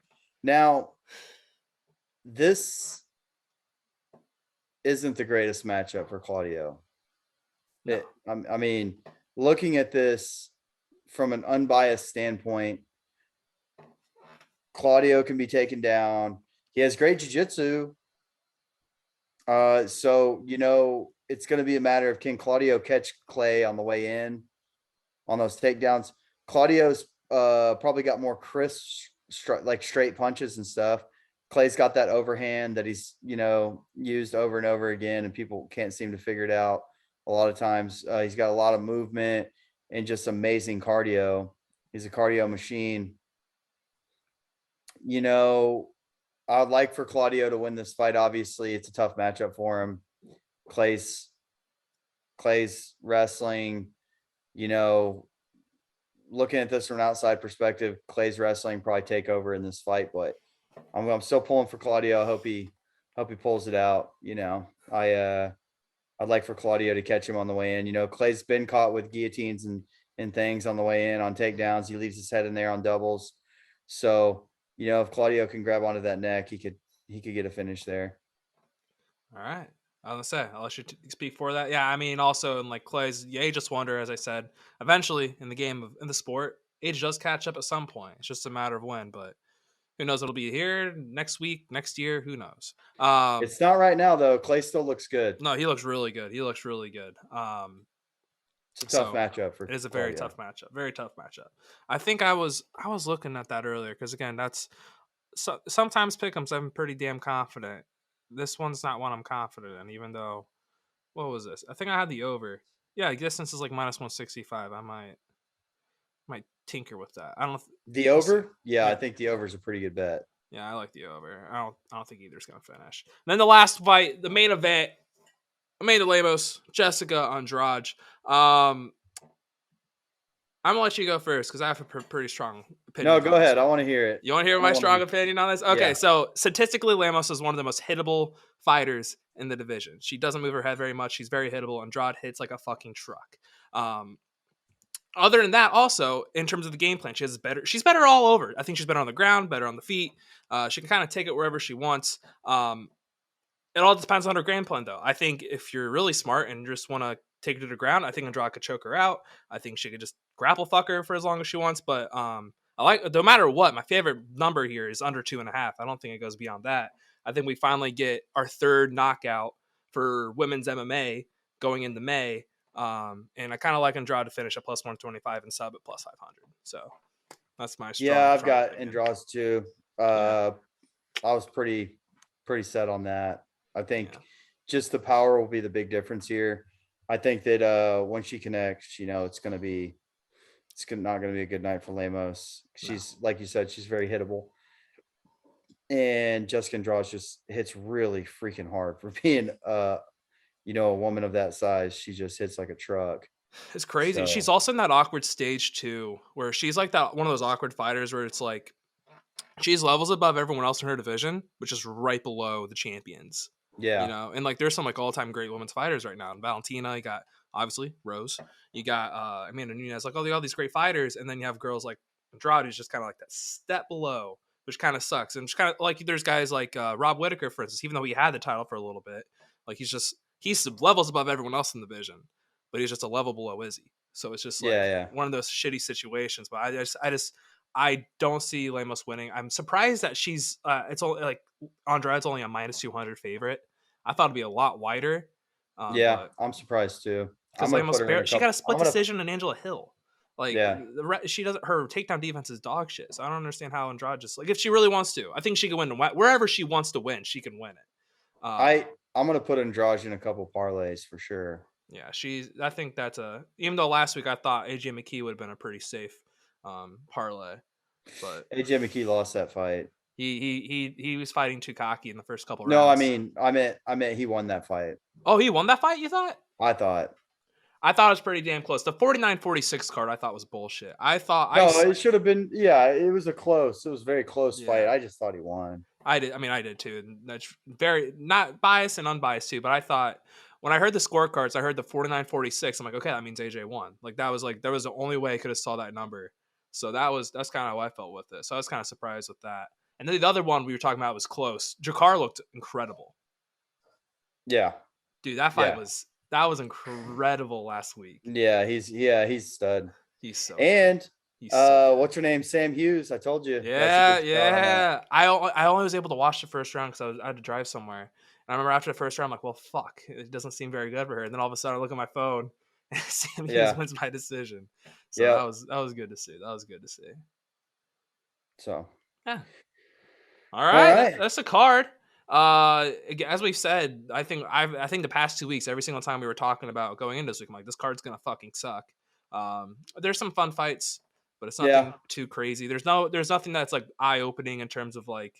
Now, this isn't the greatest matchup for Claudio. No. I mean, looking at this from an unbiased standpoint, Claudio can be taken down. He has great jiu-jitsu. So, it's going to be a matter of, can Claudio catch Clay on the way in on those takedowns? Claudio's probably got more crisp, straight punches and stuff. Clay's got that overhand that he's, used over and over again, and people can't seem to figure it out. A lot of times he's got a lot of movement and just amazing cardio. He's a cardio machine. I'd like for Claudio to win this fight. Obviously, it's a tough matchup for him. Clay's wrestling, looking at this from an outside perspective, Clay's wrestling probably take over in this fight, but I'm still pulling for Claudio. I hope he pulls it out. I'd like for Claudio to catch him on the way in. Clay's been caught with guillotines and things on the way in on takedowns. He leaves his head in there on doubles. So, if Claudio can grab onto that neck, he could get a finish there. All right. I was gonna say, I'll let you speak for that. Yeah, I mean, also in like Clay's Aegis Wonder, as I said, eventually in the sport, age does catch up at some point. It's just a matter of when, but who knows? It'll be here next week, next year. Who knows? It's not right now though. Clay still looks good. No, he looks really good. It's a tough matchup for. It is a very tough matchup. Very tough matchup. I think I was looking at that earlier because again, sometimes pick'ems I'm pretty damn confident. This one's not one I'm confident in, even though, what was this? I think I had the over. Yeah, distance is like -165. I might tinker with that. I don't know. The over? Yeah, I think the over is a pretty good bet. Yeah, I like the over. I don't think either's gonna finish. And then the last fight, the main event, Amanda Lemos, Jessica Andrade. I'm gonna let you go first because I have a pretty strong opinion. No, go ahead. I want to hear it. You want to hear my strong opinion on this? Okay, yeah. So statistically, Lemos is one of the most hittable fighters in the division. She doesn't move her head very much. She's very hittable. Andrade hits like a fucking truck. Other than that, also in terms of the game plan, she's better all over. I think she's better on the ground, better on the feet. She can kind of take it wherever she wants. It all depends on her game plan, though. I think if you're really smart and just want to take her to the ground, I think Andrade could choke her out. I think she could just grapple fuck her for as long as she wants. But I like, no matter what, my favorite number here is under 2.5. I don't think it goes beyond that. I think we finally get our third knockout for women's MMA going into May. And I kind of like Andrade to finish at +125 and sub at +500. So that's my strong. Yeah, I've got Andrade too. I was pretty set on that. I think just the power will be the big difference here. I think that when she connects, it's not going to be a good night for Lemos. She's like you said, she's very hittable. And Jessica Andrade just hits really freaking hard for being a woman of that size. She just hits like a truck. It's crazy. So. She's also in that awkward stage too, where she's like that one of those awkward fighters where it's like she's levels above everyone else in her division, which is right below the champions. Yeah. And like there's some like all-time great women's fighters right now. In Valentina, you got obviously Rose. You got Amanda Nunes, like all these great fighters, and then you have girls like Andrade who's just kind of like that step below, which kind of sucks. And just kind of like there's guys like Rob Whittaker, for instance, even though he had the title for a little bit, like he's levels above everyone else in the division, but he's just a level below Izzy. So it's just like one of those shitty situations. But I don't see Lemos winning. I'm surprised that she's it's only like Andrade's only a -200 favorite. I thought it'd be a lot wider. I'm surprised too. Because Lemos she got a split decision in Angela Hill. Like she doesn't. Her takedown defense is dog shit. So I don't understand how Andrade just like if she really wants to. I think she can win wherever she wants to win. She can win it. I'm gonna put Andrade in a couple parlays for sure. Yeah, I think that's even though last week I thought AJ McKee would have been a pretty safe parlay, but AJ McKee lost that fight. He was fighting too cocky in the first couple rounds. No, I mean he won that fight. Oh, he won that fight, you thought? I thought. I thought it was pretty damn close. The 49-46 card I thought was bullshit. It should have been. Yeah, it was a close. It was a very close fight. Yeah. I just thought he won. I did. I mean, I did too. And that's very not biased and unbiased too. But I thought when I heard the scorecards, I heard the 49-46. I'm like, okay, that means AJ won. Like that was the only way I could have saw that number. So that's kind of how I felt with it. So I was kind of surprised with that. And then the other one we were talking about was close. Jakar looked incredible. Yeah, dude, that fight was incredible last week. Yeah, he's stud. He's so and. Good. So what's your name? Sam Hughes. I told you. Yeah. I only was able to watch the first round because I had to drive somewhere. And I remember after the first round, I'm like, well, fuck, it doesn't seem very good for her. And then all of a sudden, I look at my phone, and Sam Hughes wins my decision. So that was good to see. That was good to see. So yeah. All right. That's a card. As we've said, I think the past 2 weeks, every single time we were talking about going into this week, I'm like, this card's gonna fucking suck. There's some fun fights, but it's nothing too crazy. There's nothing that's like eye opening in terms of like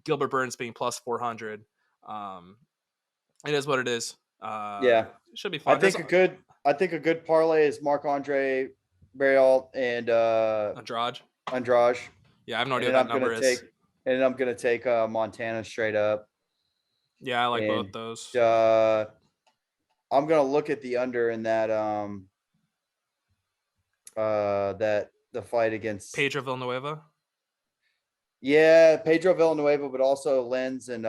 Gilbert Burns being plus 400. It is what it is. It should be fun. I think a good parlay is Marc-Andre Barriault and Andrade. Yeah, I have no idea what that number is. And I'm gonna take Montana straight up. Yeah, I like both those. I'm gonna look at the under in that the fight against Pedro Villanueva. Yeah, Pedro Villanueva, but also Lenz and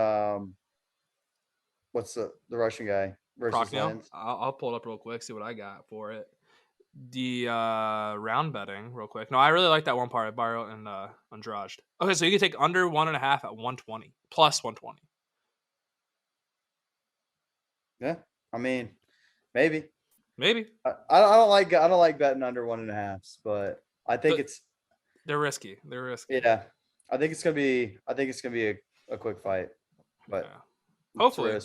what's the Russian guy versus Lenz? I'll pull it up real quick, see what I got for it. The round betting real quick. No, I really like that one part. Barriault and Andrade. Okay, so you can take under 1.5 at 120 plus 120. Yeah, I mean, maybe. I don't like betting under 1.5s, but I think they're risky. Yeah, I think it's gonna be a quick fight, but hopefully,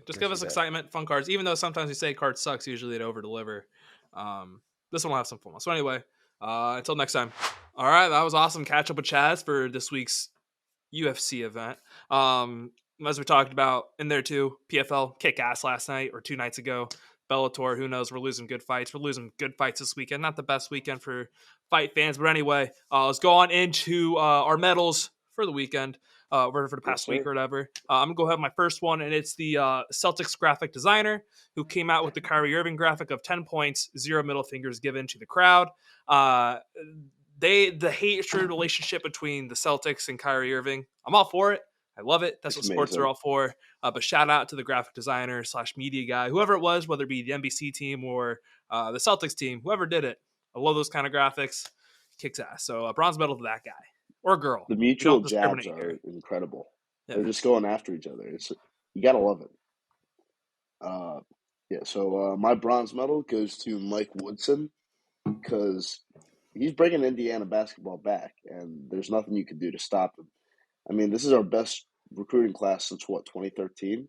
just give us excitement, fun cards. Even though sometimes we say card sucks, usually they over deliver. This one will have some fun. So anyway, until next time. All right, that was awesome. Catch up with Chaz for this week's UFC event. As we talked about in there too, PFL kick ass last night or 2 nights ago. Bellator, who knows? We're losing good fights. We're losing good fights this weekend. Not the best weekend for fight fans, but anyway, let's go on into our medals for the weekend, for the past week or whatever. I'm gonna go ahead with my first one, and it's the Celtics graphic designer who came out with the Kyrie Irving graphic of 10 points, 0 middle fingers given to the crowd. The hatred relationship between the Celtics and Kyrie Irving, I'm all for it. I love it. That's what sports are all for. But shout out to the graphic designer / media guy, whoever it was, whether it be the NBC team or the Celtics team, whoever did it. I love those kind of graphics. Kicks ass. So bronze medal to that guy or girl. The mutual jabs are incredible. Yeah. They're just going after each other. You gotta love it. So my bronze medal goes to Mike Woodson because he's bringing Indiana basketball back, and there's nothing you can do to stop him. I mean, this is our best recruiting class since 2013?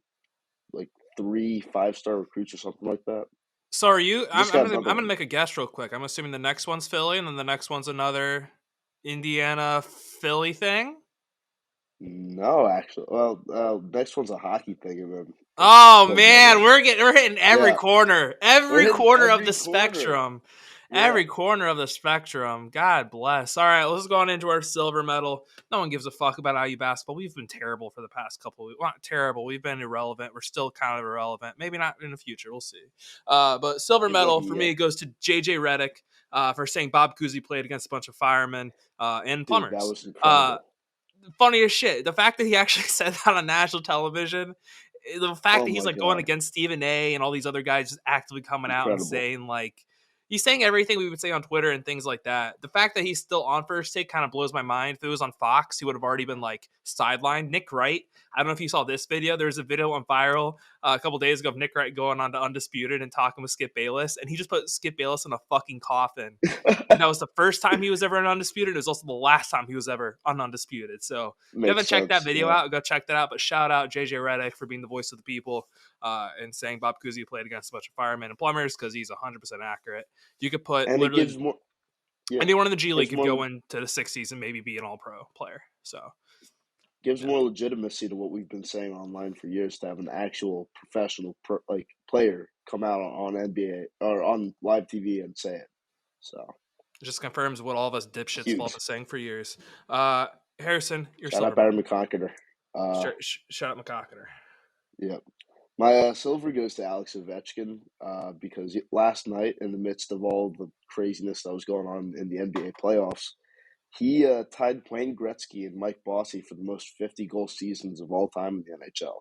Like 3 5-star recruits or something like that. So are you? I'm gonna make a guess real quick. I'm assuming the next one's Philly, and then the next one's another Indiana Philly thing. No, actually, well, next one's a hockey thing, and then. Oh man, we're hitting every corner, every corner of the spectrum. Every corner of the spectrum. God bless. All right, let's go on into our silver medal. No one gives a fuck about IU basketball. We've been terrible for the past couple of weeks. Well, not terrible. We've been irrelevant. We're still kind of irrelevant. Maybe not in the future. We'll see. But silver medal for me goes to JJ Redick for saying Bob Cousy played against a bunch of firemen and plumbers. That was incredible. Funny as shit. The fact that he actually said that on national television, the fact that he's like going against Stephen A. and all these other guys just actively coming out and saying like, he's saying everything we would say on Twitter and things like that. The fact that he's still on First Take kind of blows my mind. If it was on Fox, he would have already been like sidelined. Nick Wright, I don't know if you saw this video. There's a video on viral a couple days ago of Nick Wright going on to Undisputed and talking with Skip Bayless, and he just put Skip Bayless in a fucking coffin. And that was the first time he was ever in Undisputed. It was also the last time he was ever on Undisputed. So if you haven't checked that video out, go check that out. But shout out JJ Redick for being the voice of the people and saying Bob Cousy played against a bunch of firemen and plumbers because he's 100% accurate. You could put and literally anyone in the G League could go into the 60s and maybe be an all-pro player. So Gives more legitimacy to what we've been saying online for years to have an actual professional player come out on NBA or on live TV and say it. So it just confirms what all of us dipshits huge. have been saying for years. Harrison, your Shout silver. out Barry McConketer. Shout out McConketer. Yep. My silver goes to Alex Ovechkin because last night, in the midst of all the craziness that was going on in the NBA playoffs, he tied Wayne Gretzky and Mike Bossy for the most 50-goal seasons of all time in the NHL.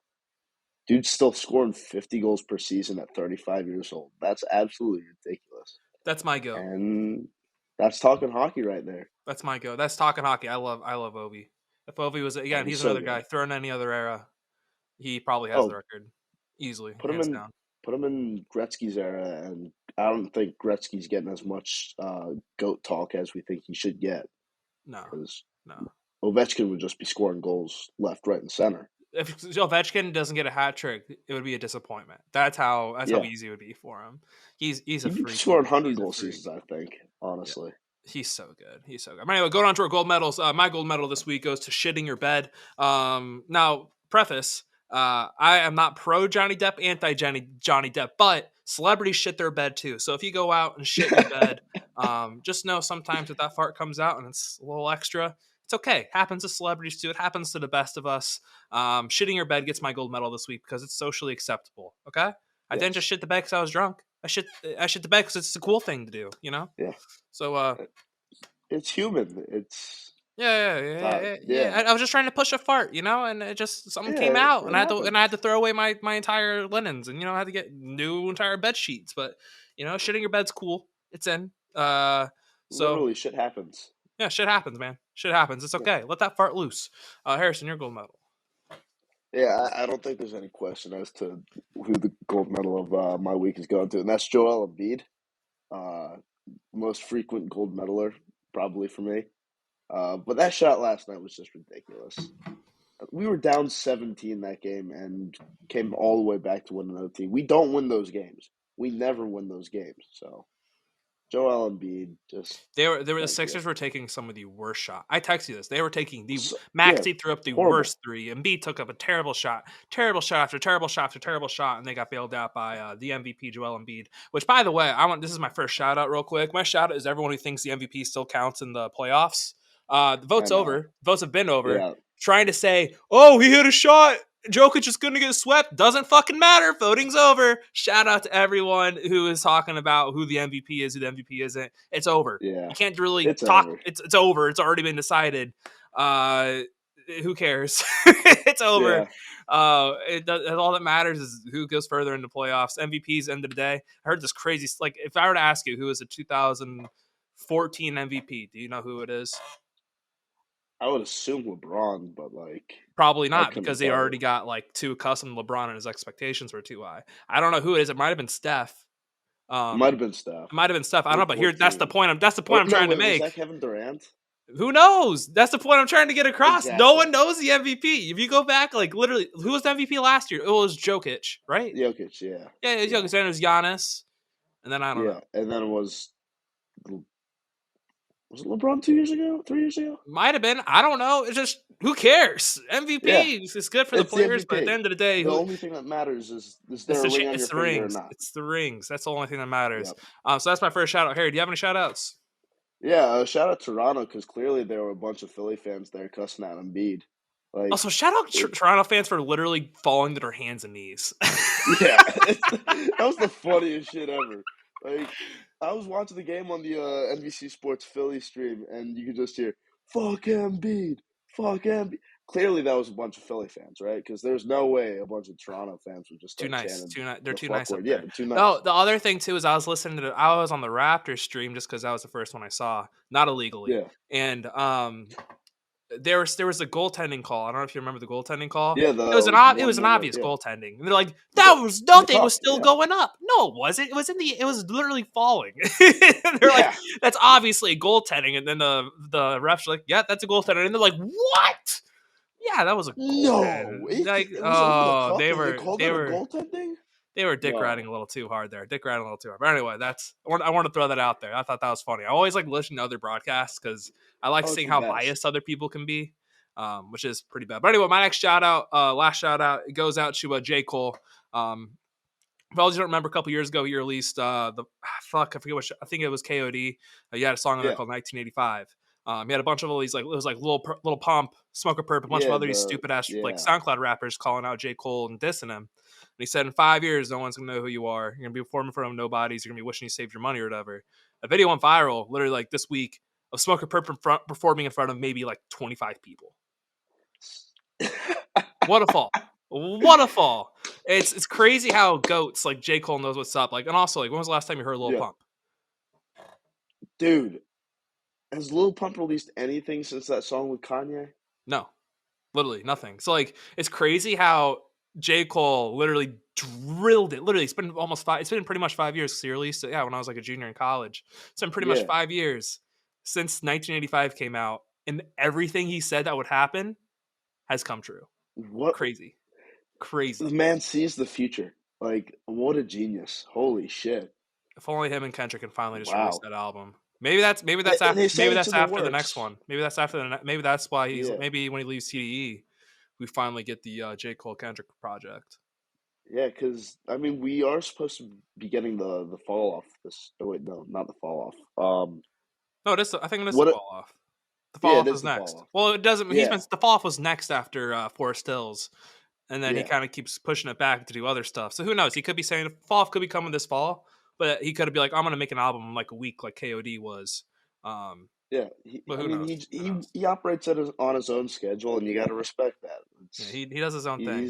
Dude's still scoring 50 goals per season at 35 years old. That's absolutely ridiculous. That's my go. And that's talking hockey right there. That's my go. That's talking hockey. I love Ovi. If Ovi was again, he's so another good. guy. Throw in any other era, he probably has the record easily. Put him in Gretzky's era, and I don't think Gretzky's getting as much GOAT talk as we think he should get. No. Ovechkin would just be scoring goals left, right, and center. If Ovechkin doesn't get a hat trick, it would be a disappointment. That's how easy it would be for him. He's a freak. He's scoring 100-goal seasons, I think. Honestly, he's so good. He's so good. Anyway, going on to our gold medals. My gold medal this week goes to shitting your bed. Now, preface: I am not pro Johnny Depp, anti Johnny Depp, but celebrities shit their bed too. So if you go out and shit your bed, just know sometimes that fart comes out and it's a little extra. It's okay. Happens to celebrities too. It happens to the best of us. Shitting your bed gets my gold medal this week because it's socially acceptable. Okay. I didn't just shit the bed because I was drunk. I shit the bed because it's a cool thing to do. You know. Yeah. So it's human. It's yeah. I was just trying to push a fart, you know, and it just something came out, and I had to throw away my entire linens, and you know, I had to get new entire bed sheets. But you know, shitting your bed's cool. It's in. So literally, shit happens. Yeah, shit happens, man. Shit happens. It's okay. Let that fart loose. Harrison, your gold medal. Yeah, I don't think there's any question as to who the gold medal of my week is going to, and that's Joel Embiid, most frequent gold medaler probably for me. But that shot last night was just ridiculous. We were down 17 that game and came all the way back to win an OT. We don't win those games. We never win those games. So Joel Embiid the Sixers were taking some of the worst shot. I texted you this. They were taking the Maxey threw up the worst three. Embiid took up a terrible shot after terrible shot after terrible shot, and they got bailed out by the MVP Joel Embiid. Which, by the way, this is my first shout out real quick. My shout out is everyone who thinks the MVP still counts in the playoffs. The vote's over. Votes have been over. Yeah. Trying to say, oh, he hit a shot, Jokic is going to get swept. Doesn't fucking matter. Voting's over. Shout out to everyone who is talking about who the MVP is, who the MVP isn't. It's over. Yeah. You can't really talk. Over. It's over. It's already been decided. Who cares? It's over. Yeah. All that matters is who goes further into playoffs. MVPs end of the day. I heard this crazy, like, if I were to ask you who is a 2014 MVP, do you know who it is? I would assume LeBron, but like probably not because they already got like too accustomed to LeBron and his expectations were too high. I don't know who it is. It might have been Steph. Might have been Steph. I don't know, but here that's the point. That's the point I'm trying to make. Was that Kevin Durant? Who knows? That's the point I'm trying to get across. Exactly. No one knows the MVP. If you go back, like literally, who was the MVP last year? It was Jokic, right? Jokic, yeah. Yeah, it was Jokic. Then it was Giannis, and then I don't know. And then it was it LeBron 2 years ago? 3 years ago? Might have been. I don't know. It's just, who cares? MVP is good for the players, but at the end of the day, the only thing that matters is there a ring on your finger or not? It's the rings. That's the only thing that matters. Yep. So that's my first shout out. Harry, do you have any shout outs? Yeah, shout out Toronto because clearly there were a bunch of Philly fans there cussing at Embiid. Like, also, shout out Toronto fans for literally falling to their hands and knees. Yeah, that was the funniest shit ever. Like, I was watching the game on the NBC Sports Philly stream, and you could just hear, fuck Embiid, fuck Embiid. Clearly, that was a bunch of Philly fans, right? Because there's no way a bunch of Toronto fans would just too nice. They're too nice up there. Yeah, too nice. No, the other thing, too, is I was listening to I was on the Raptors stream just because that was the first one I saw, not illegally. Yeah. And there was a goaltending call. I don't know if you remember the goaltending call. Yeah, it was an obvious goaltending. And they're like, nothing was still going up. No, it wasn't. It was literally falling. They're like, that's obviously a goaltending. And then the refs are like, yeah, that's a goaltending. And they're like, what? Yeah, that was a goaltending. They were goaltending. They were dick riding a little too hard there. But anyway, I want to throw that out there. I thought that was funny. I always like listening to other broadcasts because I like seeing how biased other people can be. which is pretty bad. But anyway, my next shout out, last shout out, it goes out to J. Cole. For all you don't remember, a couple years ago, he released I forget I think it was KOD. He had a song on there called 1985. He had a bunch of all these, like, it was like Lil Pump, Smoker Perp, a bunch of other these stupid ass like SoundCloud rappers calling out J. Cole and dissing him. And he said, in 5 years, no one's gonna know who you are. You're gonna be performing in front of nobodies. You're gonna be wishing you saved your money or whatever. A video went viral, literally like this week, of Smoker Perp performing in front of maybe like 25 people. What a fall! What a fall! It's crazy how goats like J. Cole knows what's up. Like, and also, like, when was the last time you heard Lil Pump? Dude, has Lil Pump released anything since that song with Kanye? No, literally nothing. So like, it's crazy how J. Cole literally drilled it. Literally, it's been pretty much 5 years since he released it. Yeah, when I was like a junior in college. It's been pretty much 5 years since 1985 came out, and everything he said that would happen has come true. What? Crazy. The man sees the future. Like, what a genius. Holy shit. If only him and Kendrick can finally just release that album. Maybe that's after the next one. Maybe that's why maybe when he leaves TDE, we finally get the J. Cole Kendrick project. Yeah, because I mean, we are supposed to be getting the fall off. No, not the fall off. No, it is. I think it is the fall off. The fall off is next. Well, it doesn't. The fall off was next after Forest Hills, and then he kind of keeps pushing it back to do other stuff. So who knows? He could be saying fall off could be coming this fall, but he could be like, I'm gonna make an album in like a week, like KOD was. He operates on his own schedule, and you got to respect that. He does his own thing.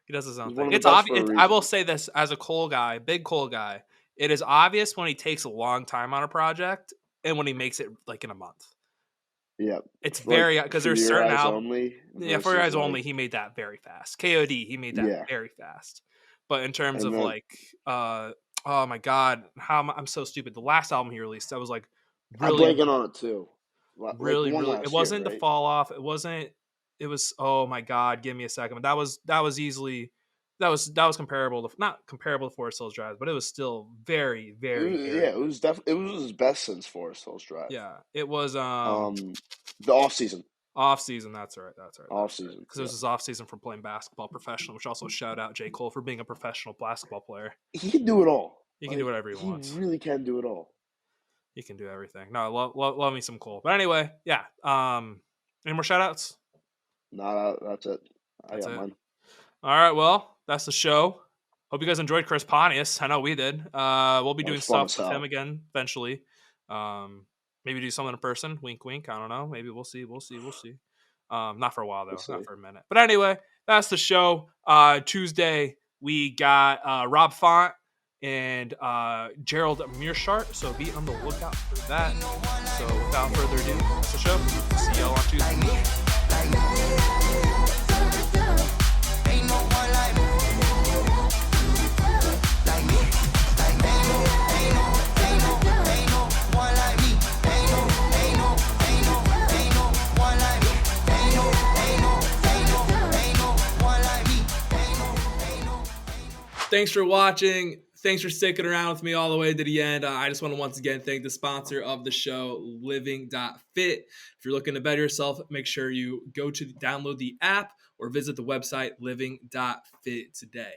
He does his own thing. It's obvious. I will say this as a Cole guy, big Cole guy. It is obvious when he takes a long time on a project and when he makes it like in a month. Yeah, it's very because there's certain albums. For Your Eyes Only, he made that very fast. KOD, he made that very fast. But in terms of oh my god, I'm so stupid. The last album he released, I was like, really, I'm blanking on it too. Really, it wasn't the fall off. It wasn't. It was. Oh my god, give me a second. But that was easily. That was comparable to not comparable to Forest Hills Drive, but it was still very, very. It was definitely. It was his best since Forest Hills Drive. Yeah, it was. The off season. Off season. That's right. Off season because it was his off season for playing basketball professional, which also shout out J. Cole for being a professional basketball player. He can do it all. He can do whatever he wants. He really can do it all. He can do everything. No, love me some Cole. But anyway, yeah. Any more shout outs? No, that's it. That's it. Mine. All right, well, that's the show. Hope you guys enjoyed Chris Pontius. I know we did. We'll be doing stuff with him again eventually. Maybe do something in person. Wink, wink. I don't know. Maybe we'll see. Not for a while, though. Not for a minute. But anyway, that's the show. Tuesday, we got Rob Font and Gerald Mearshart. So be on the lookout for that. So without further ado, that's the show. See y'all on Tuesday. Thanks for watching. Thanks for sticking around with me all the way to the end. I just want to once again thank the sponsor of the show, Living.Fit. If you're looking to better yourself, make sure you go to download the app or visit the website Living.Fit today.